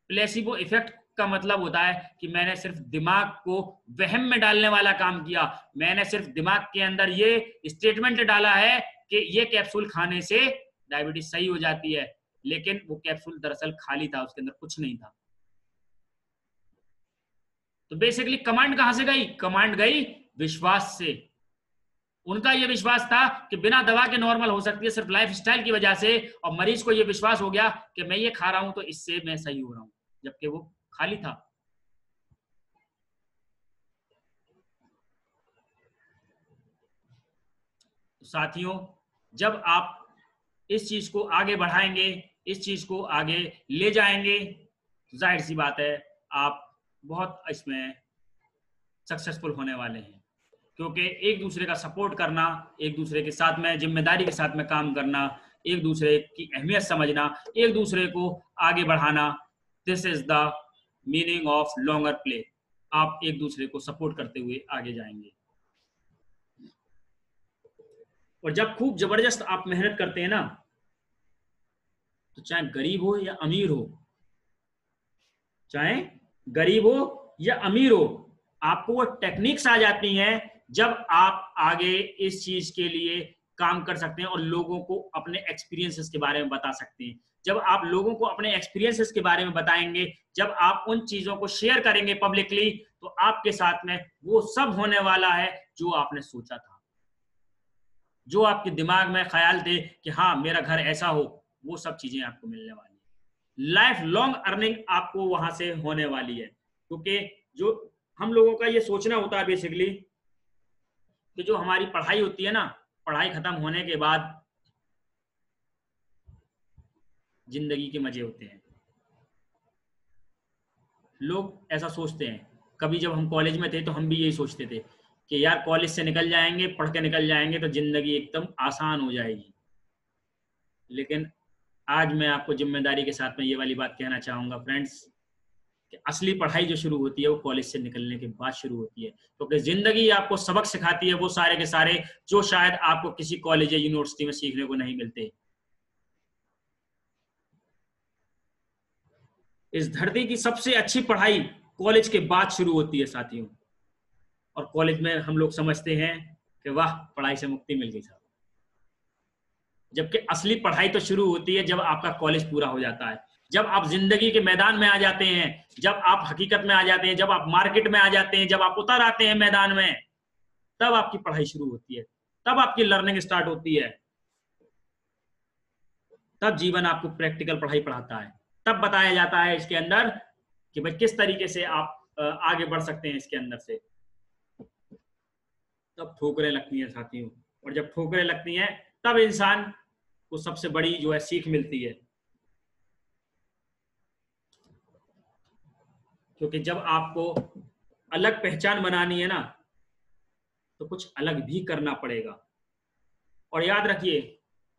प्लेसिबो इफेक्ट का मतलब होता है कि मैंने सिर्फ दिमाग को वहम में डालने वाला काम किया। मैंने सिर्फ दिमाग के अंदर ये स्टेटमेंट डाला है कि ये कैप्सूल खाने से डायबिटीज सही हो जाती है, लेकिन वो कैप्सूल दरअसल खाली था, उसके अंदर कुछ नहीं था। तो बेसिकली कमांड कहां से गई? कमांड गई विश्वास से। उनका यह विश्वास था कि बिना दवा के नॉर्मल हो सकती है सिर्फ लाइफस्टाइल की वजह से, और मरीज को यह विश्वास हो गया कि मैं ये खा रहा हूं तो इससे मैं सही हो रहा हूं, जबकि वो खाली था। तो साथियों, जब आप इस चीज को आगे बढ़ाएंगे, इस चीज को आगे ले जाएंगे, जाहिर सी बात है आप बहुत इसमें सक्सेसफुल होने वाले हैं। क्योंकि एक दूसरे का सपोर्ट करना, एक दूसरे के साथ में जिम्मेदारी के साथ में काम करना, एक दूसरे की अहमियत समझना, एक दूसरे को आगे बढ़ाना, this is the meaning of longer play. आप एक दूसरे को सपोर्ट करते हुए आगे जाएंगे। और जब खूब जबरदस्त आप मेहनत करते हैं ना, तो चाहे गरीब हो या अमीर हो, चाहे गरीब हो या अमीर हो, आपको वो टेक्निक्स आ जाती हैं जब आप आगे इस चीज के लिए काम कर सकते हैं और लोगों को अपने एक्सपीरियंसेस के बारे में बता सकते हैं। जब आप लोगों को अपने एक्सपीरियंसेस के बारे में बताएंगे, जब आप उन चीजों को शेयर करेंगे पब्लिकली, तो आपके साथ में वो सब होने वाला है जो आपने सोचा था, जो आपके दिमाग में ख्याल थे कि हाँ मेरा घर ऐसा हो, वो सब चीजें आपको मिलने वाली है। लाइफ लॉन्ग अर्निंग आपको वहां से होने वाली है। क्योंकि जो हम लोगों का ये सोचना होता है बेसिकली कि जो हमारी पढ़ाई होती है ना, पढ़ाई खत्म होने के बाद जिंदगी के मजे होते हैं। लोग ऐसा सोचते हैं। कभी जब हम कॉलेज में थे तो हम भी यही सोचते थे कि यार कॉलेज से निकल जाएंगे, पढ़ के निकल जाएंगे तो जिंदगी एकदम आसान हो जाएगी। लेकिन आज मैं आपको जिम्मेदारी के साथ में ये वाली बात कहना चाहूंगा फ्रेंड्स, कि असली पढ़ाई जो शुरू होती है वो कॉलेज से निकलने के बाद शुरू होती है। क्योंकि जिंदगी आपको सबक सिखाती है वो सारे के सारे जो शायद आपको किसी कॉलेज या यूनिवर्सिटी में सीखने को नहीं मिलते। इस धरती की सबसे अच्छी पढ़ाई कॉलेज के बाद शुरू होती है साथियों। और कॉलेज में हम लोग समझते हैं कि वाह पढ़ाई से मुक्ति मिल गई साहब, जबकि असली पढ़ाई तो शुरू होती है जब आपका कॉलेज पूरा हो जाता है। जब आप जिंदगी के मैदान में आ जाते हैं, जब आप हकीकत में आ जाते हैं, जब आप मार्केट में आ जाते हैं, जब आप उतर आते हैं मैदान में, तब आपकी पढ़ाई शुरू होती है, तब आपकी लर्निंग स्टार्ट होती है, तब जीवन आपको प्रैक्टिकल पढ़ाई पढ़ाता है, तब बताया जाता है इसके अंदर कि भाई किस तरीके से आप आगे बढ़ सकते हैं इसके अंदर से। तब ठोकरें लगती हैं साथियों, और जब ठोकरें लगती हैं तब इंसान को सबसे बड़ी जो है सीख मिलती है। क्योंकि जब आपको अलग पहचान बनानी है ना, तो कुछ अलग भी करना पड़ेगा। और याद रखिए,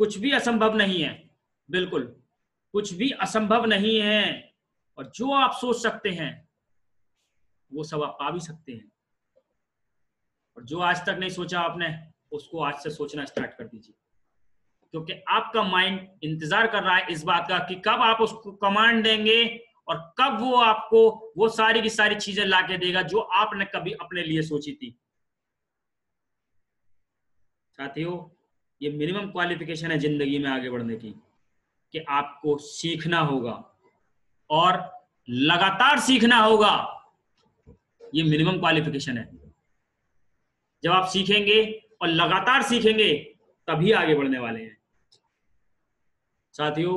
कुछ भी असंभव नहीं है, बिल्कुल कुछ भी असंभव नहीं है, और जो आप सोच सकते हैं वो सब आप पा भी सकते हैं। और जो आज तक नहीं सोचा आपने, उसको आज से सोचना स्टार्ट कर दीजिए, क्योंकि आपका माइंड इंतजार कर रहा है इस बात का कि कब आप उसको कमांड देंगे और कब वो आपको वो सारी की सारी चीजें लाके देगा जो आपने कभी अपने लिए सोची थी। साथियों, ये मिनिमम क्वालिफिकेशन है जिंदगी में आगे बढ़ने की, कि आपको सीखना होगा और लगातार सीखना होगा। ये मिनिमम क्वालिफिकेशन है। जब आप सीखेंगे और लगातार सीखेंगे तभी आगे बढ़ने वाले हैं। साथियों,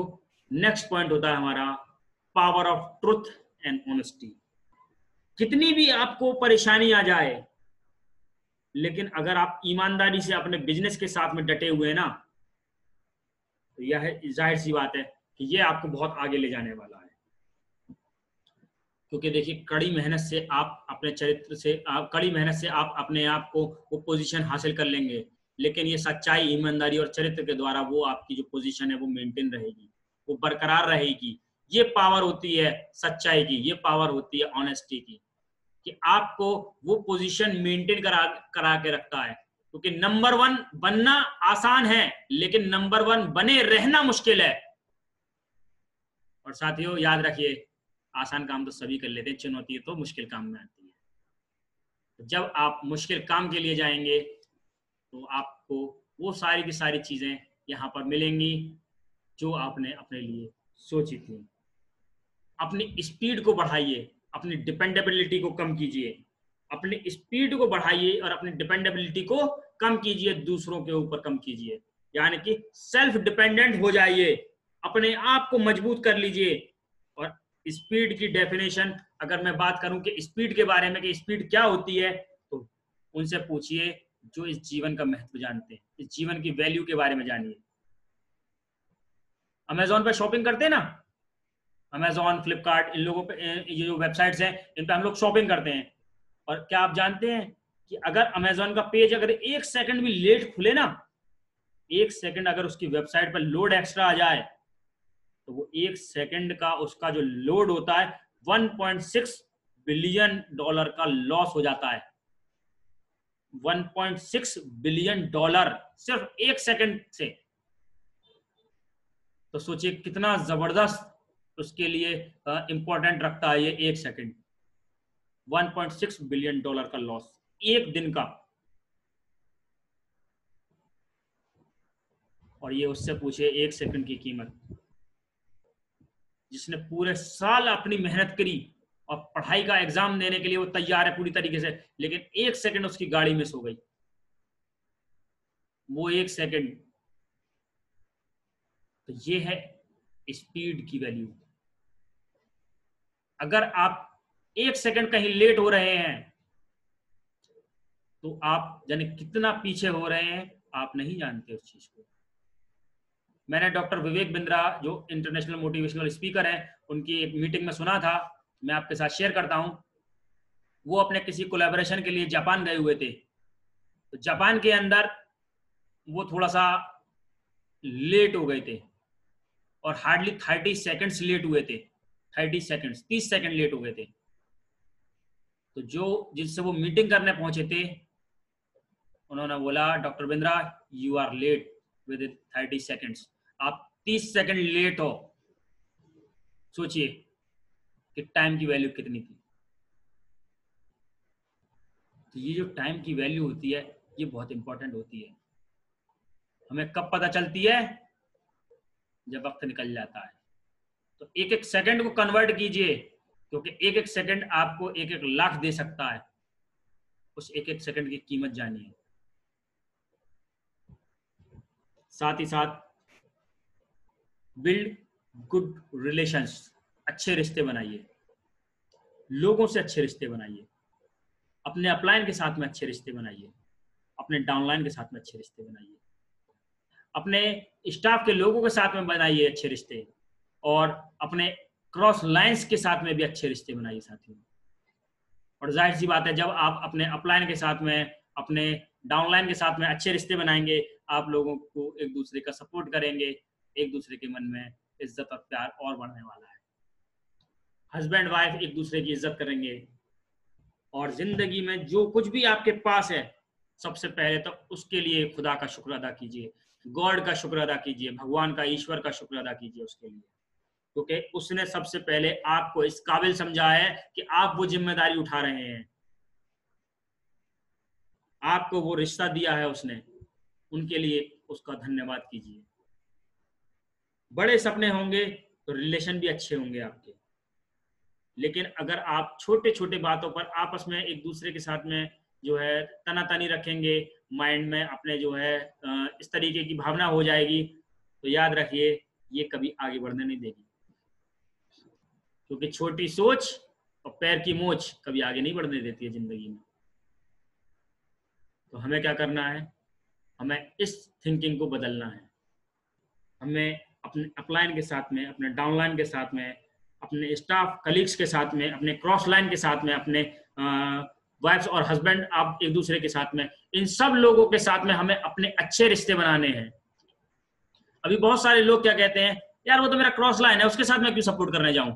नेक्स्ट पॉइंट होता है हमारा power of truth and honesty. कितनी भी आपको परेशानी आ जाए, लेकिन अगर आप ईमानदारी से अपने बिजनेस के साथ में डटे हुए हैं ना, तो यह जाहिर सी बात है कि यह आपको बहुत आगे ले जाने वाला है। क्योंकि देखिए, कड़ी मेहनत से आप अपने चरित्र से कड़ी मेहनत से आप अपने आप को वो पोजीशन हासिल कर लेंगे, लेकिन ये सच्चाई, ईमानदारी और चरित्र के द्वारा वो आपकी जो पोजीशन है वो मेंटेन रहेगी, वो बरकरार रहेगी। ये पावर होती है सच्चाई की, ये पावर होती है ऑनेस्टी की, कि आपको वो पोजीशन मेंटेन करा के रखता है। क्योंकि नंबर 1 बनना आसान है, लेकिन नंबर 1 बने रहना मुश्किल है। और साथियों याद रखिए, आसान काम तो सभी कर लेते हैं, चुनौती तो मुश्किल काम में आती है। जब आप मुश्किल काम के लिए जाएंगे तो आपको वो सारी की सारी चीजें यहाँ पर मिलेंगी जो आपने अपने लिए सोची थी। अपनी स्पीड को बढ़ाइए, अपनी डिपेंडेबिलिटी को कम कीजिए, अपनी स्पीड को बढ़ाइए और अपनी डिपेंडेबिलिटी को कम कीजिए, दूसरों के ऊपर कम कीजिए, यानी कि सेल्फ डिपेंडेंट हो जाइए, अपने आप को मजबूत कर लीजिए। और स्पीड की डेफिनेशन अगर मैं बात करूं कि स्पीड के बारे में कि स्पीड क्या होती है, तो उनसे पूछिए जो इस जीवन का महत्व जानते हैं, इस जीवन की वैल्यू के बारे में जानिए। अमेजोन पे शॉपिंग करते हैं ना, अमेजोन, फ्लिपकार्ट, इन लोगों पे, ये जो वेबसाइट्स हैं इन पे हम लोग शॉपिंग करते हैं। और क्या आप जानते हैं कि अगर अमेजोन का पेज अगर 1 सेकंड भी लेट खुले ना, 1 सेकंड अगर उसकी वेबसाइट पर लोड एक्स्ट्रा आ जाए, तो वो 1 सेकंड का उसका जो लोड होता है $1.6 बिलियन का लॉस हो जाता है। $1.6 बिलियन सिर्फ 1 सेकंड से। तो सोचिए कितना जबरदस्त उसके लिए इंपॉर्टेंट रखता है ये 1 सेकंड। $1.6 बिलियन का लॉस एक दिन का। और ये उससे पूछे 1 सेकंड की कीमत, जिसने पूरे साल अपनी मेहनत करी और पढ़ाई का एग्जाम देने के लिए वो तैयार है पूरी तरीके से, लेकिन 1 सेकंड उसकी गाड़ी मिस हो गई। वो 1 सेकंड, तो ये है स्पीड की वैल्यू। अगर आप 1 सेकंड कहीं लेट हो रहे हैं तो आप जाने कितना पीछे हो रहे हैं, आप नहीं जानते उस चीज को। मैंने डॉक्टर विवेक बिंद्रा जो इंटरनेशनल मोटिवेशनल स्पीकर हैं, उनकी एक मीटिंग में सुना था, मैं आपके साथ शेयर करता हूं। वो अपने किसी कोलैबोरेशन के लिए जापान गए हुए थे। तो जापान के अंदर वो थोड़ा सा लेट हो गए थे और हार्डली 30 सेकंड्स लेट हुए थे। 30 सेकंड लेट हो गए थे। तो जो जिससे वो मीटिंग करने पहुंचे थे, उन्होंने बोला, doctor Bindra you are late with 30 seconds, आप 30 सेकंड लेट हो। सोचिए कि टाइम की वैल्यू कितनी थी। तो ये जो टाइम की वैल्यू होती है, ये बहुत इंपॉर्टेंट होती है। हमें कब पता चलती है? जब वक्त निकल जाता है। तो एक एक सेकंड को कन्वर्ट कीजिए, क्योंकि एक एक सेकंड आपको एक एक लाख दे सकता है। उस एक एक सेकंड की कीमत जानिए। साथ ही साथ बिल्ड गुड रिलेशंस, अच्छे रिश्ते बनाइए, लोगों से अच्छे रिश्ते बनाइए, अपने अपलाइन के साथ में अच्छे रिश्ते बनाइए, अपने डाउनलाइन के साथ में अच्छे रिश्ते बनाइए, अपने स्टाफ के लोगों के साथ में बनाइए अच्छे रिश्ते, और अपने क्रॉस लाइंस के साथ में भी अच्छे रिश्ते बनाइए साथियों। और जाहिर सी बात है, जब आप अपने अपलाइन के साथ में, अपने डाउनलाइन के साथ में अच्छे रिश्ते बनाएंगे, आप लोगों को एक दूसरे का सपोर्ट करेंगे, एक दूसरे के मन में इज्जत और प्यार और बढ़ने वाला है। हस्बैंड वाइफ एक दूसरे की इज्जत करेंगे, और जिंदगी में जो कुछ भी आपके पास है, सबसे पहले तो उसके लिए खुदा का शुक्र अदा कीजिए, गॉड का शुक्र अदा कीजिए, भगवान का, ईश्वर का शुक्र अदा कीजिए उसके लिए, क्योंकि उसने सबसे पहले आपको इस काबिल समझा है कि आप वो जिम्मेदारी उठा रहे हैं, आपको वो रिश्ता दिया है उसने, उनके लिए उसका धन्यवाद कीजिए। बड़े सपने होंगे तो रिलेशन भी अच्छे होंगे आपके, लेकिन अगर आप छोटे छोटे बातों पर आपस में एक दूसरे के साथ में जो है तनातनी रखेंगे, माइंड में अपने जो है इस तरीके की भावना हो जाएगी, तो याद रखिए ये कभी आगे बढ़ने नहीं देगी, क्योंकि छोटी सोच और पैर की मोच कभी आगे नहीं बढ़ने देती है जिंदगी में। तो हमें क्या करना है, हमें इस थिंकिंग को बदलना है। हमें अपने अपलाइन के साथ में, अपने डाउनलाइन के साथ में, अपने स्टाफ कलीग्स के साथ में, अपने क्रॉस लाइन के साथ में, अपने वाइफ्स और हस्बैंड, आप एक दूसरे के साथ में, इन सब लोगों के साथ में हमें अपने अच्छे रिश्ते बनाने हैं। अभी बहुत सारे लोग क्या कहते हैं, यार वो तो मेरा क्रॉस लाइन है, उसके साथ मैं क्यों सपोर्ट करने जाऊं।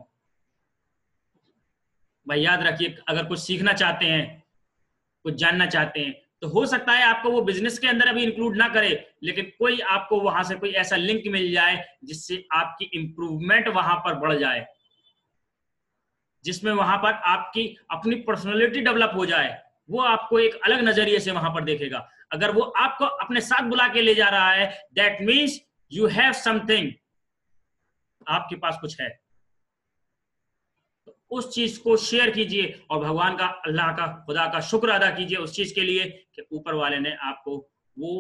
भाई याद रखिए, अगर कुछ सीखना चाहते हैं, कुछ जानना चाहते हैं, तो हो सकता है आपको वो बिजनेस के अंदर अभी इंक्लूड ना करे, लेकिन कोई आपको वहां से कोई ऐसा लिंक मिल जाए जिससे आपकी इंप्रूवमेंट वहां पर बढ़ जाए, जिसमें वहां पर आपकी अपनी पर्सनालिटी डेवलप हो जाए, वो आपको एक अलग नजरिए से वहां पर देखेगा। अगर वो आपको अपने साथ बुला के ले जा रहा है, that means you have something, आपके पास कुछ है। तो उस चीज को शेयर कीजिए और भगवान का, अल्लाह का, खुदा का शुक्र अदा कीजिए उस चीज के लिए कि ऊपर वाले ने आपको वो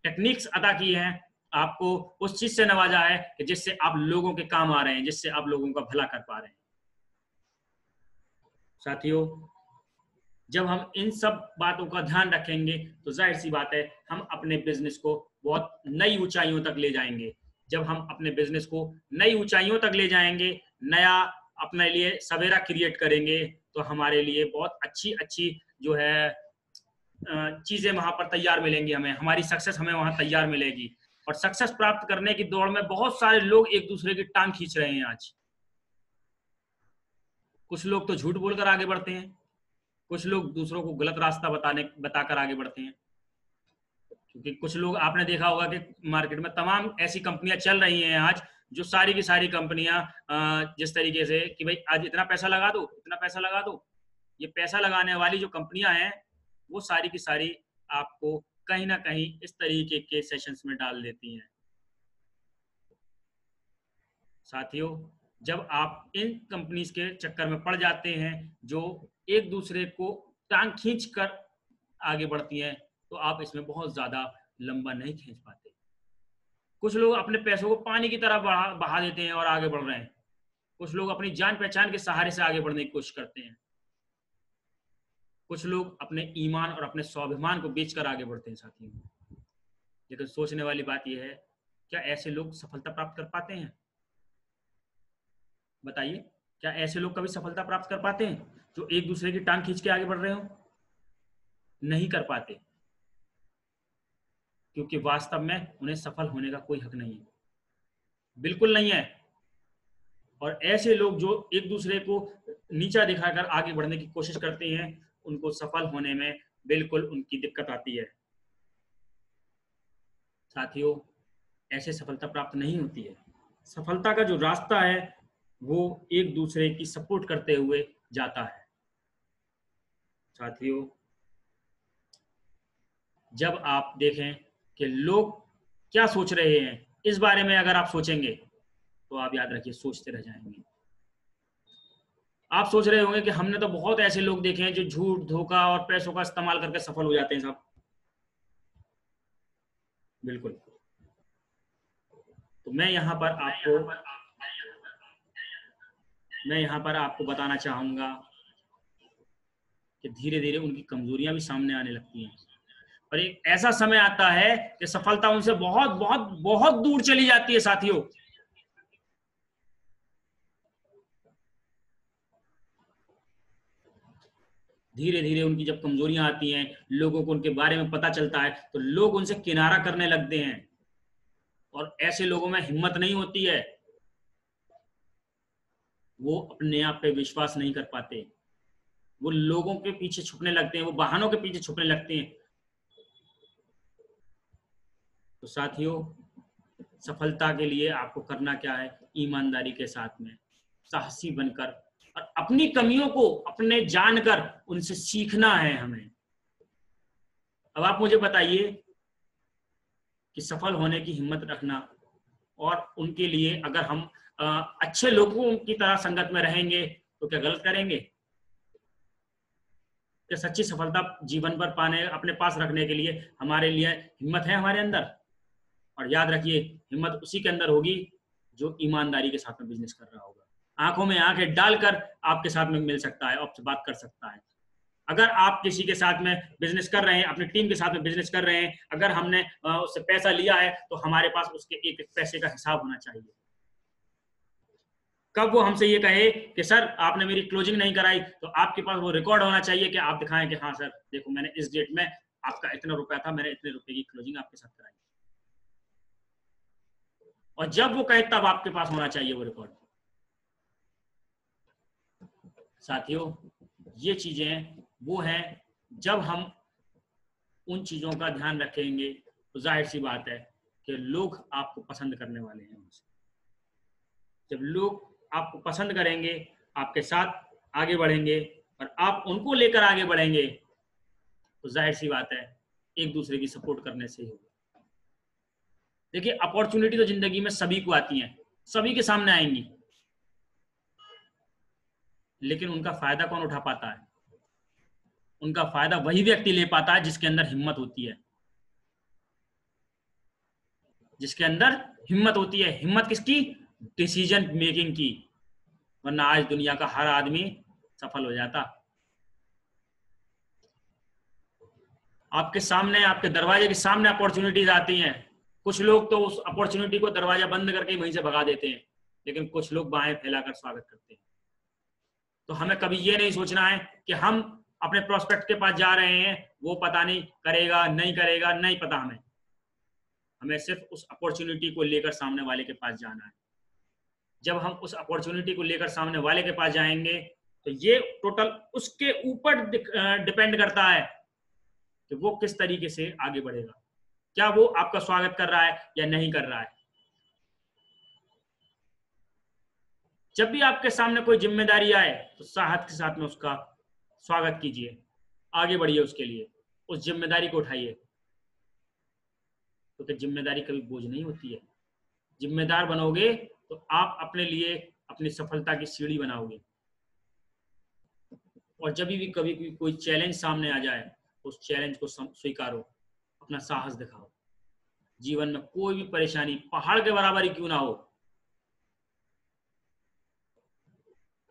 टेक्निक्स अदा की हैं, आपको उस चीज से नवाजा है कि जिससे आप लोगों के काम आ रहे हैं, जिससे आप लोगों का भला कर पा रहे हैं। साथियों, जब हम इन सब बातों का ध्यान रखेंगे तो जाहिर सी बात है हम अपने बिजनेस को बहुत नई ऊंचाइयों तक ले जाएंगे। जब हम अपने बिजनेस को नई ऊंचाइयों तक ले जाएंगे, नया अपने लिए सवेरा क्रिएट करेंगे, तो हमारे लिए बहुत अच्छी अच्छी जो है चीजें वहां पर तैयार मिलेंगी, हमें हमारी सक्सेस हमें वहां तैयार मिलेगी। और सक्सेस प्राप्त करने की दौड़ में बहुत सारे लोग एक दूसरे की टांग खींच रहे हैं आज। कुछ लोग तो झूठ बोलकर आगे बढ़ते हैं, कुछ लोग दूसरों को गलत रास्ता बताकर आगे बढ़ते हैं। क्योंकि कुछ लोग, आपने देखा होगा कि मार्केट में तमाम ऐसी कंपनियां चल रही हैं आज, जो सारी की सारी कंपनियां जिस तरीके से कि भाई आज इतना पैसा लगा दो, इतना पैसा लगा दो, ये पैसा लगाने वाली जो कंपनियां हैं वो सारी की सारी आपको कहीं ना कहीं इस तरीके के सेशंस में डाल देती हैं। साथियों, जब आप इन कंपनीज के चक्कर में पड़ जाते हैं जो एक दूसरे को टांग खींच कर आगे बढ़ती हैं, तो आप इसमें बहुत ज्यादा लंबा नहीं खींच पाते। कुछ लोग अपने पैसों को पानी की तरह बहा देते हैं और आगे बढ़ रहे हैं। कुछ लोग अपनी जान पहचान के सहारे से आगे बढ़ने की कोशिश करते हैं। कुछ लोग अपने ईमान और अपने स्वाभिमान को बेचकर आगे बढ़ते हैं साथियों। लेकिन सोचने वाली बात यह है, क्या ऐसे लोग सफलता प्राप्त कर पाते हैं? बताइए, क्या ऐसे लोग कभी सफलता प्राप्त कर पाते हैं जो एक दूसरे की टांग खींच के आगे बढ़ रहे हो? नहीं कर पाते, क्योंकि वास्तव में उन्हें सफल होने का कोई हक नहीं है, बिल्कुल नहीं है। और ऐसे लोग जो एक दूसरे को नीचा दिखाकर आगे बढ़ने की कोशिश करते हैं, उनको सफल होने में बिल्कुल उनकी दिक्कत आती है। साथियों, ऐसे सफलता प्राप्त नहीं होती है। सफलता का जो रास्ता है वो एक दूसरे की सपोर्ट करते हुए जाता है। साथियों, जब आप देखें कि लोग क्या सोच रहे हैं, इस बारे में अगर आप सोचेंगे, तो आप याद रखिए सोचते रह जाएंगे। आप सोच रहे होंगे कि हमने तो बहुत ऐसे लोग देखे हैं जो झूठ, धोखा और पैसों का इस्तेमाल करके सफल हो जाते हैं साहब। बिल्कुल। तो मैं यहाँ पर आपको बताना चाहूंगा कि धीरे धीरे उनकी कमजोरियां भी सामने आने लगती हैं और एक ऐसा समय आता है कि सफलता उनसे बहुत बहुत बहुत दूर चली जाती है साथियों। धीरे धीरे उनकी जब कमजोरियां आती हैं, लोगों को उनके बारे में पता चलता है, तो लोग उनसे किनारा करने लगते हैं और ऐसे लोगों में हिम्मत नहीं होती है, वो अपने आप पे विश्वास नहीं कर पाते, वो लोगों के पीछे छुपने लगते हैं, वो बहानों के पीछे छुपने लगते हैं। तो साथियों, सफलता के लिए आपको करना क्या है? ईमानदारी के साथ में साहसी बनकर और अपनी कमियों को अपने जानकर उनसे सीखना है हमें। अब आप मुझे बताइए कि सफल होने की हिम्मत रखना और उनके लिए अगर हम अच्छे लोगों की तरह संगत में रहेंगे तो क्या गलत करेंगे? क्या सच्ची सफलता जीवन पर पाने, अपने पास रखने के लिए हमारे लिए हिम्मत है हमारे अंदर? और याद रखिए, हिम्मत उसी के अंदर होगी जो ईमानदारी के साथ में बिजनेस कर रहा होगा, आंखों में आंखें डालकर आपके साथ में मिल सकता है, आपसे बात कर सकता है। अगर आप किसी के साथ में बिजनेस कर रहे हैं, अपनी टीम के साथ में बिजनेस कर रहे हैं, अगर हमने उससे पैसा लिया है तो हमारे पास उसके एक एक पैसे का हिसाब होना चाहिए। कब वो हमसे ये कहे कि सर आपने मेरी क्लोजिंग नहीं कराई, तो आपके पास वो रिकॉर्ड होना चाहिए कि आप दिखाएं कि हाँ सर देखो मैंने इस डेट में आपका इतना रुपया था, मैंने इतने रुपए की क्लोजिंग आपके साथ कराई। और जब वो कहे तब आपके पास होना चाहिए वो रिकॉर्ड। साथियों, ये चीजें वो हैं, जब हम उन चीजों का ध्यान रखेंगे तो जाहिर सी बात है कि लोग आपको पसंद करने वाले हैं। जब लोग आपको पसंद करेंगे, आपके साथ आगे बढ़ेंगे और आप उनको लेकर आगे बढ़ेंगे, तो जाहिर सी बात है एक दूसरे की सपोर्ट करने से ही होगा। देखिए, अपॉर्चुनिटी तो जिंदगी में सभी को आती है, सभी के सामने आएंगी, लेकिन उनका फायदा कौन उठा पाता है? उनका फायदा वही व्यक्ति ले पाता है जिसके अंदर हिम्मत होती है, जिसके अंदर हिम्मत होती है। हिम्मत किसकी? डिसीजन मेकिंग की। वरना आज दुनिया का हर आदमी सफल हो जाता। आपके सामने, आपके दरवाजे के सामने अपॉर्चुनिटीज आती हैं, कुछ लोग तो उस अपॉर्चुनिटी को दरवाजा बंद करके वहीं से भगा देते हैं, लेकिन कुछ लोग बाहें फैलाकर स्वागत करते हैं। तो हमें कभी ये नहीं सोचना है कि हम अपने प्रोस्पेक्ट के पास जा रहे हैं, वो पता नहीं करेगा नहीं करेगा, नहीं पता हमें सिर्फ उस अपॉर्चुनिटी को लेकर सामने वाले के पास जाना है। जब हम उस अपॉर्चुनिटी को लेकर सामने वाले के पास जाएंगे तो ये टोटल उसके ऊपर डिपेंड करता है कि वो किस तरीके से आगे बढ़ेगा, क्या वो आपका स्वागत कर रहा है या नहीं कर रहा है। जब भी आपके सामने कोई जिम्मेदारी आए तो साहस के साथ में उसका स्वागत कीजिए, आगे बढ़िए, उसके लिए उस जिम्मेदारी को उठाइए, क्योंकि जिम्मेदारी कभी बोझ नहीं होती है। जिम्मेदार बनोगे तो आप अपने लिए अपनी सफलता की सीढ़ी बनाओगे। और जब भी कभी कोई चैलेंज सामने आ जाए, उस चैलेंज को स्वीकारो, अपना साहस दिखाओ। जीवन में कोई भी परेशानी पहाड़ के बराबर ही क्यों ना हो,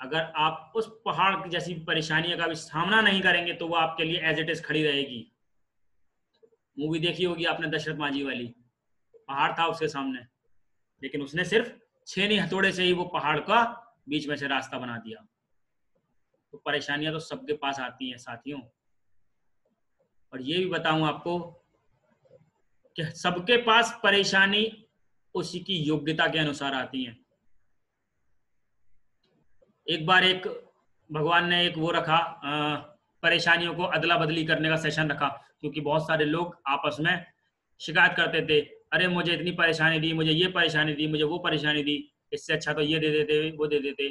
अगर आप उस पहाड़ की जैसी परेशानियों का भी सामना नहीं करेंगे तो वो आपके लिए एज इट इज खड़ी रहेगी। मूवी देखी होगी आपने दशरथ माझी वाली, पहाड़ था उसके सामने, लेकिन उसने सिर्फ छेनी हथौड़े से ही वो पहाड़ का बीच में से रास्ता बना दिया। तो परेशानियां तो सबके पास आती हैं साथियों। और ये भी बताऊं आपको कि सबके पास परेशानी उसी की योग्यता के अनुसार आती हैं। एक बार एक भगवान ने एक वो रखा, परेशानियों को अदला बदली करने का सेशन रखा, क्योंकि बहुत सारे लोग आपस में शिकायत करते थे, अरे मुझे इतनी परेशानी दी, मुझे ये परेशानी दी, मुझे वो परेशानी दी, इससे अच्छा तो ये दे देते, वो दे देते।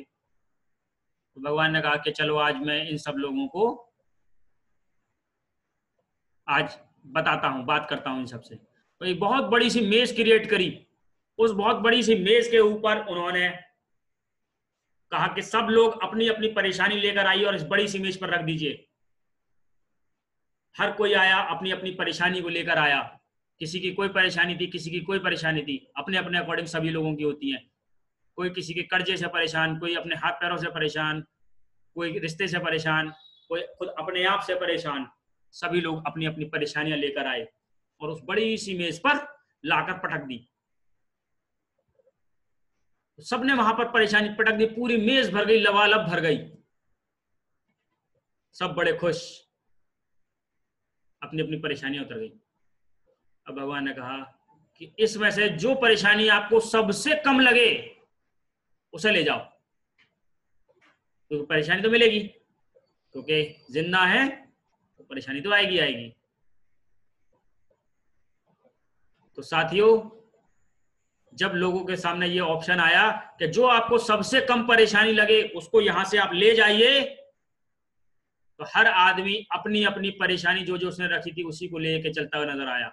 तो भगवान ने कहा कि चलो आज मैं इन सब लोगों को आज बताता हूँ, बात करता हूँ इन सबसे। तो एक बहुत बड़ी सी मेज क्रिएट करी उस बहुत बड़ी सी मेज के ऊपर उन्होंने कहा कि सब लोग अपनी अपनी परेशानी लेकर आइए और इस बड़ी सी मेज पर रख दीजिए। हर कोई आया, अपनी अपनी परेशानी को लेकर आया। किसी की कोई परेशानी थी, किसी की कोई परेशानी थी, अपने अपने अकॉर्डिंग सभी लोगों की होती है। कोई किसी के कर्जे से परेशान, कोई अपने हाथ पैरों से परेशान, कोई रिश्ते से परेशान, कोई खुद अपने आप से परेशान। सभी लोग अपनी अपनी परेशानियां लेकर आए और उस बड़ी सी मेज पर लाकर पटक दी। सबने वहां पर परेशानी पटक दी, पूरी मेज भर गई, लबालब भर गई। सब बड़े खुश, अपनी अपनी परेशानियां उतर गई। अब भगवान ने कहा कि इसमें से जो परेशानी आपको सबसे कम लगे उसे ले जाओ, क्योंकि परेशानी तो मिलेगी, क्योंकि जिंदा है तो परेशानी तो आएगी आएगी। तो साथियों, जब लोगों के सामने ये ऑप्शन आया कि जो आपको सबसे कम परेशानी लगे उसको यहां से आप ले जाइए, तो हर आदमी अपनी अपनी परेशानी जो जो उसने रखी थी उसी को लेके चलता हुआ नजर आया।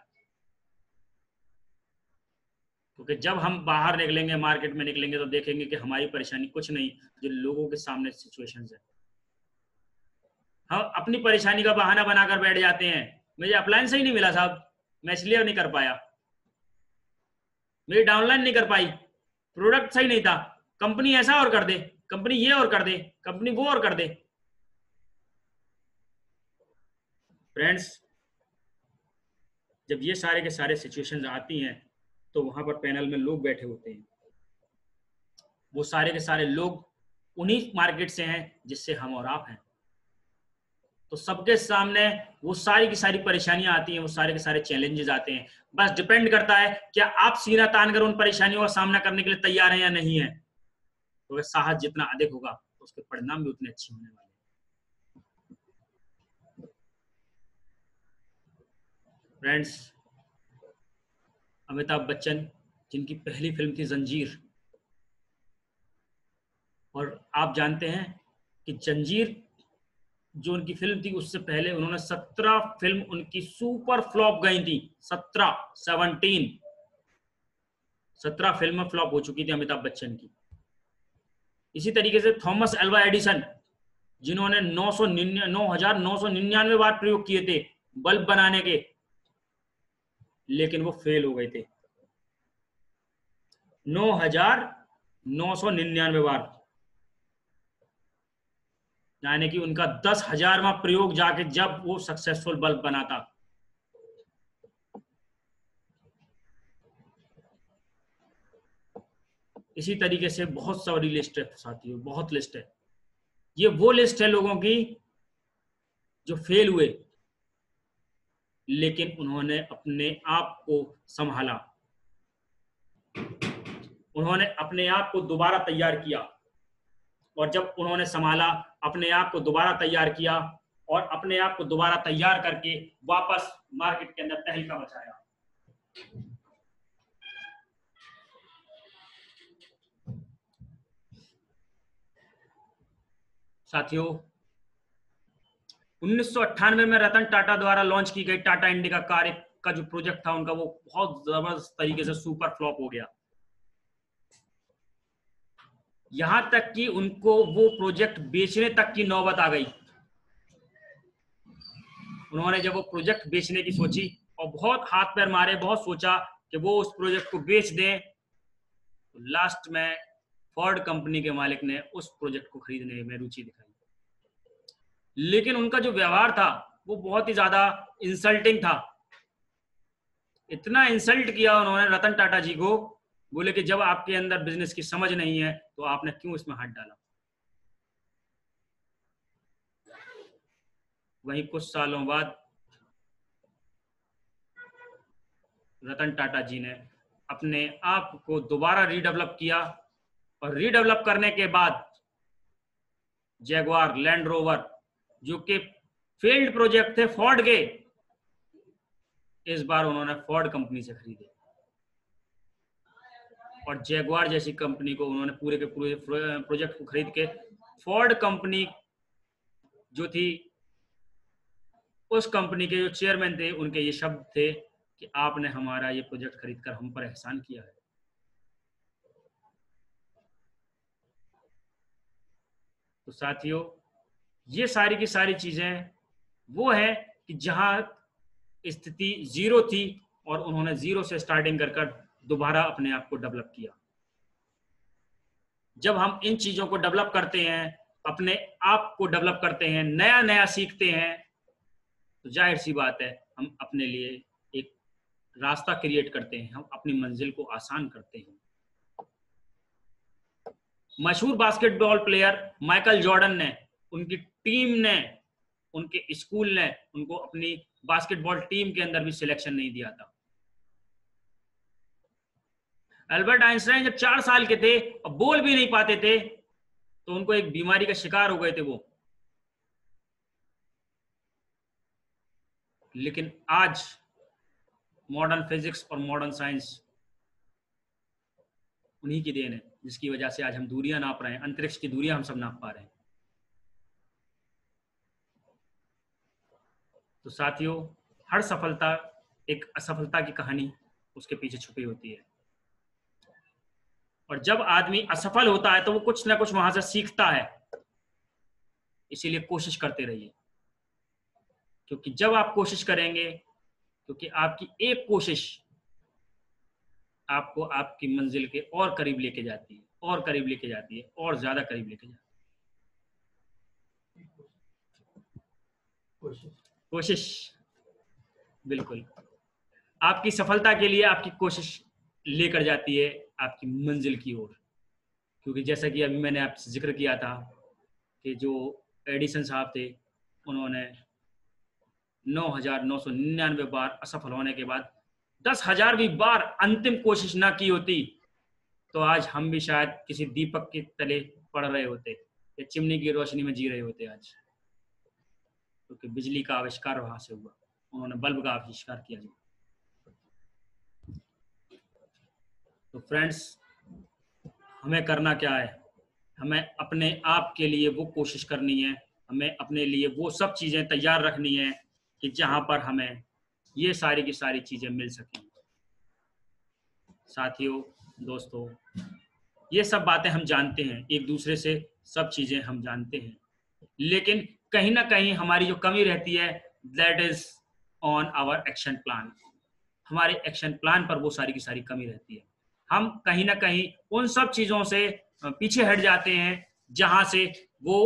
क्योंकि जब हम बाहर निकलेंगे, मार्केट में निकलेंगे, तो देखेंगे कि हमारी परेशानी कुछ नहीं, जो लोगों के सामने सिचुएशंस है। हम अपनी परेशानी का बहाना बनाकर बैठ जाते हैं, मुझे अप्लायंस ही नहीं मिला साहब, मैं इसलिए नहीं कर पाया, मेरी डाउनलाइन नहीं कर पाई, प्रोडक्ट सही नहीं था, कंपनी ऐसा और कर दे, कंपनी ये और कर दे, कंपनी वो और कर दे। फ्रेंड्स, जब ये सारे के सारे सिचुएशंस आती हैं तो वहां पर पैनल में लोग बैठे होते हैं। वो सारे के सारे लोग उन्हीं मार्केट से हैं जिससे हम और आप हैं। तो सबके सामने वो सारी की सारी परेशानियां आती हैं, वो सारे के सारे चैलेंजेस आते हैं। बस डिपेंड करता है क्या आप सीना तान कर उन परेशानियों का सामना करने के लिए तैयार हैं या नहीं है। तो वह साहस जितना अधिक होगा तो उसके परिणाम भी उतने अच्छे होने वाले हैं। फ्रेंड्स, अमिताभ बच्चन जिनकी पहली फिल्म थी जंजीर, और आप जानते हैं कि जंजीर जो उनकी फिल्म थी उससे पहले उन्होंने 17 फिल्म उनकी सुपर फ्लॉप गई थी। 17 फिल्में फ्लॉप हो चुकी थी अमिताभ बच्चन की। इसी तरीके से थॉमस एल्वा एडिसन जिन्होंने 9,999 बार प्रयोग किए थे बल्ब बनाने के, लेकिन वो फेल हो गए थे 9,999 बार, यानी कि उनका 10,000वां प्रयोग जाके जब वो सक्सेसफुल बल्ब बना था। इसी तरीके से बहुत सारी लिस्ट है साथियों, बहुत लिस्ट है। ये वो लिस्ट है लोगों की जो फेल हुए, लेकिन उन्होंने अपने आप को संभाला, उन्होंने अपने आप को दोबारा तैयार किया, और जब उन्होंने संभाला, अपने आप को दोबारा तैयार किया, और अपने आप को दोबारा तैयार करके वापस मार्केट के अंदर तहलका मचाया। साथियों, 1998 में रतन टाटा द्वारा लॉन्च की गई टाटा इंडिका कार का जो प्रोजेक्ट था उनका, वो बहुत जबरदस्त तरीके से सुपर फ्लॉप हो गया। यहां तक कि उनको वो प्रोजेक्ट बेचने तक की नौबत आ गई। उन्होंने जब वो प्रोजेक्ट बेचने की सोची और बहुत हाथ पैर मारे, बहुत सोचा कि वो उस प्रोजेक्ट को बेच दें, तो लास्ट में फोर्ड कंपनी के मालिक ने उस प्रोजेक्ट को खरीदने में रुचि दिखाई। लेकिन उनका जो व्यवहार था वो बहुत ही ज्यादा इंसल्टिंग था। इतना इंसल्ट किया उन्होंने रतन टाटा जी को, बोले कि जब आपके अंदर बिजनेस की समझ नहीं है तो आपने क्यों इसमें हाथ डाला। वहीं कुछ सालों बाद रतन टाटा जी ने अपने आप को दोबारा रीडेवलप किया, और रीडेवलप करने के बाद जैगुआर, लैंड रोवर जो कि फेल्ड प्रोजेक्ट थे फोर्ड के, इस बार उन्होंने फोर्ड कंपनी से खरीदे, और जैगुआर जैसी कंपनी को उन्होंने पूरे के पूरे प्रोजेक्ट को खरीद के, फोर्ड कंपनी जो थी उस कंपनी के जो चेयरमैन थे उनके ये शब्द थे कि आपने हमारा ये प्रोजेक्ट खरीदकर हम पर एहसान किया है। तो साथियों, ये सारी की सारी चीजें वो है कि जहां स्थिति जीरो थी और उन्होंने जीरो से स्टार्टिंग कर दोबारा अपने आप को डेवलप किया। जब हम इन चीजों को डेवलप करते हैं, अपने आप को डेवलप करते हैं, नया नया सीखते हैं, तो जाहिर सी बात है हम अपने लिए एक रास्ता क्रिएट करते हैं, हम अपनी मंजिल को आसान करते हैं। मशहूर बास्केटबॉल प्लेयर माइकल जॉर्डन ने, उनकी टीम ने, उनके स्कूल ने उनको अपनी बास्केटबॉल टीम के अंदर भी सिलेक्शन नहीं दिया था। अल्बर्ट आइंस्टाइन जब 4 साल के थे और बोल भी नहीं पाते थे, तो उनको एक बीमारी का शिकार हो गए थे वो। लेकिन आज मॉडर्न फिजिक्स और मॉडर्न साइंस उन्हीं की देन है, जिसकी वजह से आज हम दूरियां नाप रहे हैं, अंतरिक्ष की दूरियां हम सब नाप पा रहे हैं। तो साथियों, हर सफलता एक असफलता की कहानी उसके पीछे छुपी होती है, और जब आदमी असफल होता है तो वो कुछ ना कुछ वहां से सीखता है। इसीलिए कोशिश करते रहिए, क्योंकि जब आप कोशिश करेंगे, क्योंकि आपकी एक कोशिश आपको आपकी मंजिल के और करीब लेके जाती है, और करीब लेके जाती है, और ज्यादा करीब लेके जाती है। कोशिश, बिल्कुल आपकी सफलता के लिए आपकी कोशिश लेकर जाती है आपकी मंजिल की ओर। क्योंकि जैसा कि अभी मैंने आपसे जिक्र किया था कि जो एडिसन साहब थे, उन्होंने 9,999 बार असफल होने के बाद 10,000वीं बार अंतिम कोशिश ना की होती, तो आज हम भी शायद किसी दीपक के तले पड़ रहे होते या चिमनी की रोशनी में जी रहे होते आज, क्योंकि बिजली का आविष्कार वहां से हुआ, उन्होंने बल्ब का आविष्कार किया। तो फ्रेंड्स, हमें करना क्या है? हमें अपने आप के लिए वो कोशिश करनी है, हमें अपने लिए वो सब चीजें तैयार रखनी है कि जहां पर हमें ये सारी की सारी चीजें मिल सकें। साथियों, दोस्तों, ये सब बातें हम जानते हैं, एक दूसरे से सब चीजें हम जानते हैं, लेकिन कहीं ना कहीं हमारी जो कमी रहती है, that is on our action plan. हमारे एक्शन प्लान पर वो सारी की सारी कमी रहती है। हम कहीं ना कहीं उन सब चीजों से पीछे हट जाते हैं जहां से वो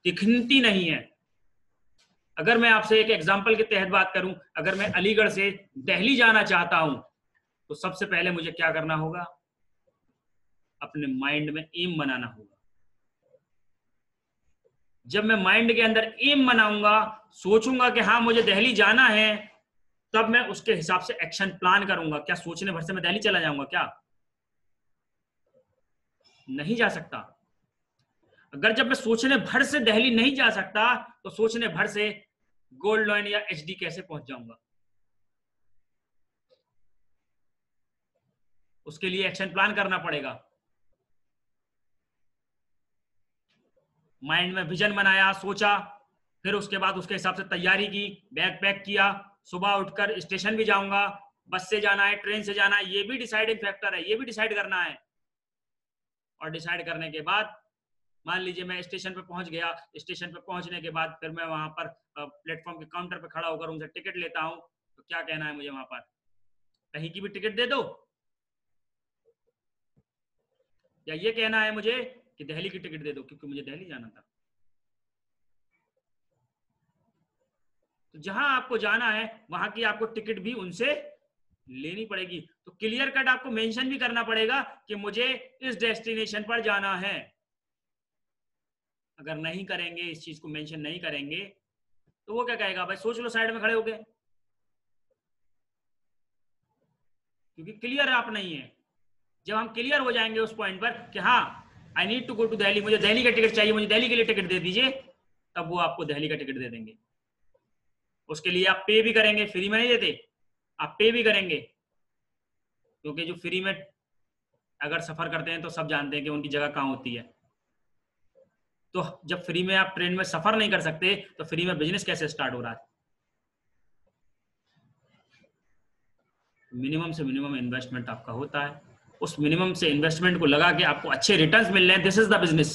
दिखती नहीं है। अगर मैं आपसे एक एग्जांपल के तहत बात करूं, अगर मैं अलीगढ़ से दिल्ली जाना चाहता हूं, तो सबसे पहले मुझे क्या करना होगा? अपने माइंड में एम बनाना होगा। जब मैं माइंड के अंदर एम बनाऊंगा, सोचूंगा कि हाँ मुझे दिल्ली जाना है, तब मैं उसके हिसाब से एक्शन प्लान करूंगा। क्या सोचने भर से मैं दिल्ली चला जाऊंगा? क्या नहीं जा सकता। अगर जब मैं सोचने भर से दिल्ली नहीं जा सकता, तो सोचने भर से गोल्ड लॉइन या एचडी कैसे पहुंच जाऊंगा? उसके लिए एक्शन प्लान करना पड़ेगा। माइंड में विजन बनाया, सोचा, फिर उसके बाद उसके हिसाब से तैयारी की, बैग पैक किया, सुबह उठकर स्टेशन भी जाऊंगा, बस से जाना है, ट्रेन से जाना है, ये भी डिसाइडिंग फैक्टर है, ये भी डिसाइड करना है। और डिसाइड करने के बाद मान लीजिए मैं स्टेशन पे पहुंच गया, स्टेशन पे पहुंचने के बाद फिर मैं वहां पर प्लेटफॉर्म के काउंटर पे खड़ा होकर उनसे टिकट लेता हूं। तो क्या कहना है मुझे वहां पर? कहीं की भी टिकट दे दो, या ये कहना है मुझे कि दिल्ली की टिकट दे दो क्योंकि मुझे दिल्ली जाना था? तो जहां आपको जाना है वहां की आपको टिकट भी उनसे लेनी पड़ेगी। तो क्लियर कट आपको मेंशन भी करना पड़ेगा कि मुझे इस डेस्टिनेशन पर जाना है। अगर नहीं करेंगे, इस चीज को मेंशन नहीं करेंगे, तो वो क्या कहेगा? भाई सोच लो, साइड में खड़े हो गए, क्योंकि क्लियर आप नहीं है। जब हम क्लियर हो जाएंगे उस पॉइंट पर कि हाँ I need to go to Delhi, मुझे दिल्ली का टिकट चाहिए, मुझे दिल्ली के लिए टिकट दे दीजिए, तब वो आपको दिल्ली का टिकट दे देंगे। उसके लिए आप पे भी करेंगे, फ्री में नहीं देते, आप पे भी करेंगे, क्योंकि जो फ्री में अगर सफर करते हैं तो सब जानते हैं कि उनकी जगह कहाँ होती है। तो जब फ्री में आप ट्रेन में सफर नहीं कर सकते, तो फ्री में बिजनेस कैसे स्टार्ट हो रहा है? मिनिमम से मिनिमम इन्वेस्टमेंट आपका होता है, उस मिनिमम से इन्वेस्टमेंट को लगा के आपको अच्छे रिटर्न्स मिल रहे हैं, दिस इज द बिजनेस।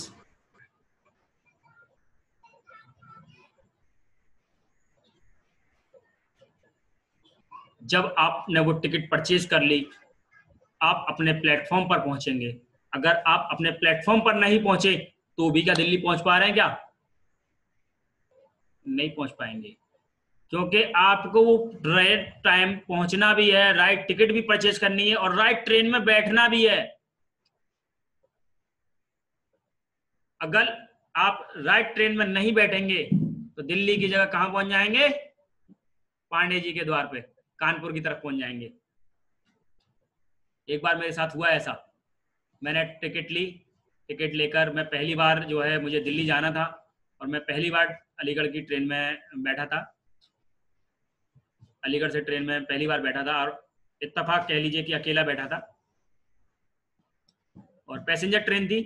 जब आपने वो टिकट परचेज कर ली, आप अपने प्लेटफॉर्म पर पहुंचेंगे। अगर आप अपने प्लेटफॉर्म पर नहीं पहुंचे तो भी क्या दिल्ली पहुंच पा रहे हैं? क्या नहीं पहुंच पाएंगे, क्योंकि आपको वो राइट टाइम पहुंचना भी है, राइट टिकट भी परचेज करनी है और राइट ट्रेन में बैठना भी है। अगर आप राइट ट्रेन में नहीं बैठेंगे तो दिल्ली की जगह कहां पहुंच जाएंगे? पांडे जी के द्वार पे, कानपुर की तरफ पहुंच जाएंगे। एक बार मेरे साथ हुआ ऐसा, मैंने टिकट ली, टिकट लेकर मैं पहली बार जो है मुझे दिल्ली जाना था और मैं पहली बार अलीगढ़ की ट्रेन में बैठा था। अलीगढ़ से ट्रेन में पहली बार बैठा था और इत्तेफाक कह लीजिए कि अकेला बैठा था और पैसेंजर ट्रेन थी।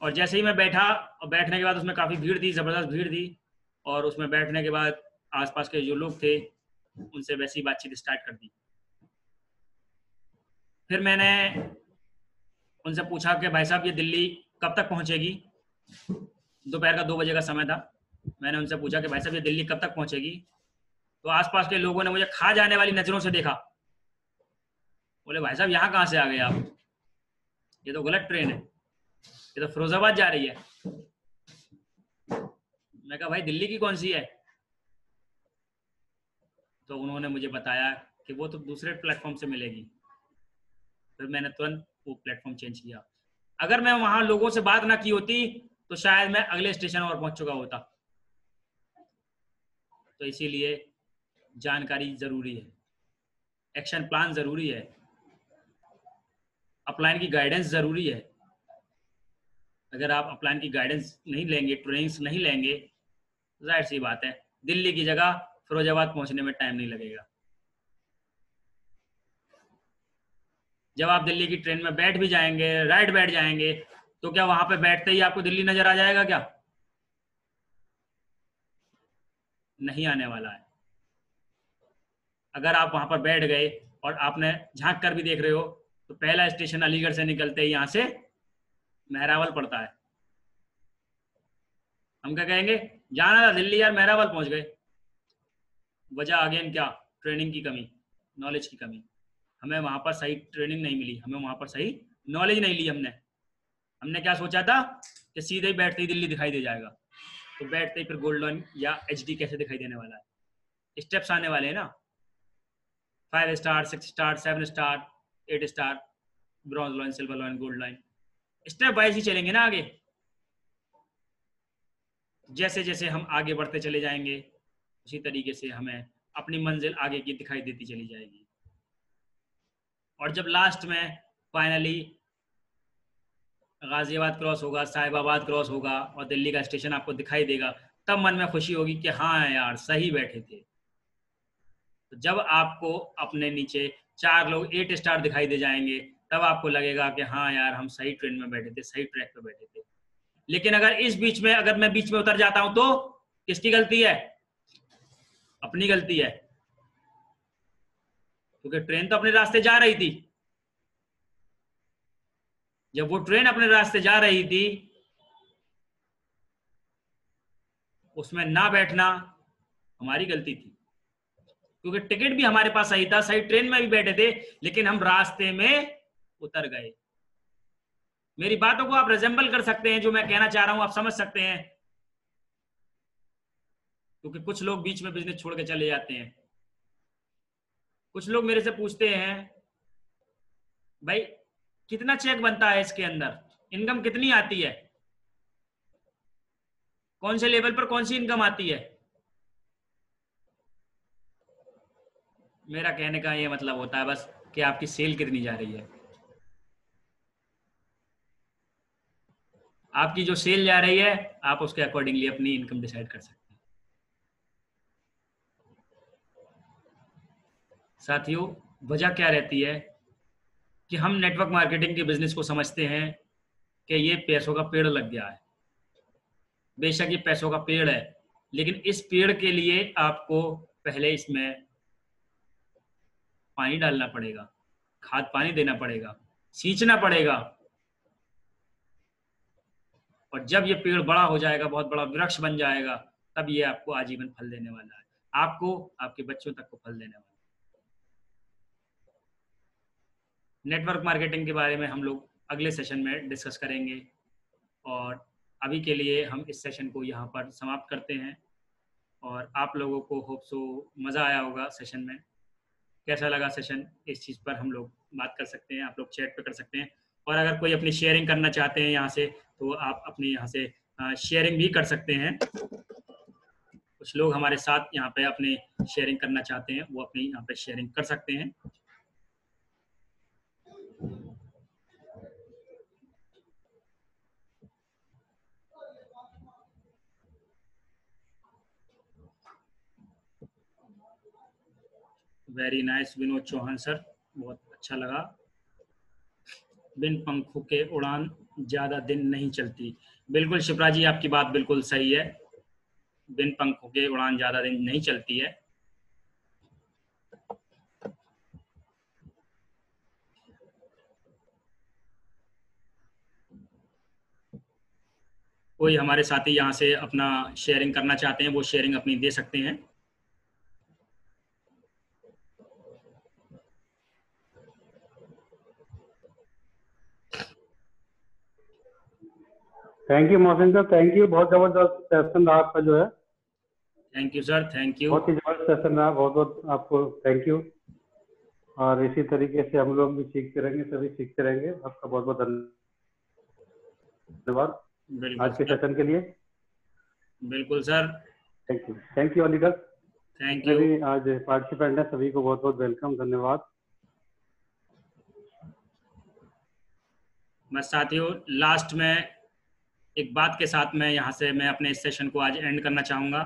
और जैसे ही मैं बैठा और बैठने के बाद उसमें काफ़ी भीड़ थी, ज़बरदस्त भीड़ थी, और उसमें बैठने के बाद आसपास के जो लोग थे उनसे वैसी बातचीत स्टार्ट कर दी। फिर मैंने उनसे पूछा कि भाई साहब ये दिल्ली कब तक पहुंचेगी? दोपहर का 2 बजे का समय था। मैंने उनसे पूछा कि भाई साहब ये दिल्ली कब तक पहुंचेगी? तो आसपास के लोगों ने मुझे खा जाने वाली नजरों से देखा। बोले भाई साहब यहाँ कहाँ से आ गए आप? ये तो गलत ट्रेन है, ये तो फिरोजाबाद जा रही है। मैं कहा भाई दिल्ली की कौन सी है? तो उन्होंने मुझे बताया कि वो तो दूसरे प्लेटफॉर्म से मिलेगी। फिर मैंने तुरंत वो प्लेटफॉर्म चेंज किया। अगर मैं वहां लोगों से बात ना की होती तो शायद मैं अगले स्टेशन और पहुंच चुका होता। तो इसीलिए जानकारी जरूरी है, एक्शन प्लान जरूरी है, अपलाइन की गाइडेंस जरूरी है। अगर आप अपलाइन की गाइडेंस नहीं लेंगे, ट्रेनिंग्स नहीं लेंगे, जाहिर सी बात है दिल्ली की जगह फिरोजाबाद पहुंचने में टाइम नहीं लगेगा। जब आप दिल्ली की ट्रेन में बैठ भी जाएंगे, राइट बैठ जाएंगे, तो क्या वहां पे बैठते ही आपको दिल्ली नजर आ जाएगा? क्या नहीं आने वाला है। अगर आप वहां पर बैठ गए और आपने झांक कर भी देख रहे हो तो पहला स्टेशन अलीगढ़ से निकलते ही यहां से मेहरावल पड़ता है। हम क्या कहेंगे? जाना था दिल्ली यार, मेहरावल पहुंच गए। वजह अगेन क्या? ट्रेनिंग की कमी, नॉलेज की कमी। हमें वहां पर सही ट्रेनिंग नहीं मिली, हमें वहां पर सही नॉलेज नहीं ली। हमने क्या सोचा था कि सीधे ही बैठते ही दिल्ली दिखाई दे जाएगा, तो बैठते ही फिर गोल्ड लोन या एचडी कैसे दिखाई देने वाला है? स्टेप्स आने वाले हैं ना, 5 star, 6 star, 7 star, 8 star, bronze line, silver line, gold line, step wise ही चलेंगे ना आगे। जैसे जैसे हम आगे बढ़ते चले जाएंगे उसी तरीके से हमें अपनी मंजिल आगे की दिखाई देती चली जाएगी। और जब लास्ट में फाइनली गाजियाबाद क्रॉस होगा, साहिबाबाद क्रॉस होगा और दिल्ली का स्टेशन आपको दिखाई देगा, तब मन में खुशी होगी कि हाँ यार सही बैठे थे। तो जब आपको अपने नीचे 4 लोग 8 स्टार दिखाई दे जाएंगे तब आपको लगेगा कि हाँ यार हम सही ट्रेन में बैठे थे, सही ट्रैक पे बैठे थे। लेकिन अगर इस बीच में अगर मैं बीच में उतर जाता हूं तो किसकी गलती है? अपनी गलती है, क्योंकि ट्रेन तो अपने रास्ते जा रही थी। जब वो ट्रेन अपने रास्ते जा रही थी उसमें ना बैठना हमारी गलती थी, क्योंकि टिकट भी हमारे पास सही था, सही ट्रेन में भी बैठे थे, लेकिन हम रास्ते में उतर गए। मेरी बातों को आप रिजेंबल कर सकते हैं, जो मैं कहना चाह रहा हूं आप समझ सकते हैं, क्योंकि कुछ लोग बीच में बिजनेस छोड़ के चले जाते हैं। कुछ लोग मेरे से पूछते हैं भाई कितना चेक बनता है इसके अंदर, इनकम कितनी आती है, कौन से लेवल पर कौन सी इनकम आती है? मेरा कहने का ये मतलब होता है बस कि आपकी सेल कितनी जा रही है। आपकी जो सेल जा रही है आप उसके अकॉर्डिंगली अपनी इनकम डिसाइड कर सकते हैं। साथियों, वजह क्या रहती है कि हम नेटवर्क मार्केटिंग के बिजनेस को समझते हैं कि ये पैसों का पेड़ लग गया है। बेशक ये पैसों का पेड़ है, लेकिन इस पेड़ के लिए आपको पहले इसमें पानी डालना पड़ेगा, खाद पानी देना पड़ेगा, सींचना पड़ेगा। और जब ये पेड़ बड़ा हो जाएगा, बहुत बड़ा वृक्ष बन जाएगा, तब ये आपको आजीवन फल देने वाला है, आपको, आपके बच्चों तक को फल देने वाला है। नेटवर्क मार्केटिंग के बारे में हम लोग अगले सेशन में डिस्कस करेंगे, और अभी के लिए हम इस सेशन को यहाँ पर समाप्त करते हैं। और आप लोगों को होप सो मज़ा आया होगा सेशन में। कैसा लगा सेशन, इस चीज़ पर हम लोग बात कर सकते हैं, आप लोग चैट पे कर सकते हैं। और अगर कोई अपनी शेयरिंग करना चाहते हैं यहाँ से, तो आप अपनी यहाँ से शेयरिंग भी कर सकते हैं। कुछ लोग हमारे साथ यहाँ पे अपने शेयरिंग करना चाहते हैं, वो अपनी यहाँ पे शेयरिंग कर सकते हैं। Very nice Vinod Chauhan sir, बहुत अच्छा लगा। बिन पंखों के उड़ान ज्यादा दिन नहीं चलती। बिल्कुल शिप्रा जी, आपकी बात बिल्कुल सही है, बिन पंखों के उड़ान ज्यादा दिन नहीं चलती है। कोई हमारे साथी यहाँ से अपना शेयरिंग करना चाहते हैं, वो शेयरिंग अपनी दे सकते हैं। Thank you Mohsin sir, thank you, बहुत जबरदस्त सेशन रहा आपका जो है। Thank you sir, thank you. बहुत ही जबरदस्त सेशन रहा, बहुत बहुत आपको थैंक यू। और इसी तरीके से हम लोग भी सीखते रहेंगे, सभी सीखते रहेंगे। आपका बहुत बहुत धन्यवाद आज के सेशन के लिए। बिल्कुल sir, thank you Aligarh. Thank you. भी आज पार्टिसिपेंट है, सभी को बहुत बहुत वेलकम, धन्यवाद। बस साथियों, लास्ट में एक बात के साथ मैं यहाँ से मैं अपने इस सेशन को आज एंड करना चाहूंगा।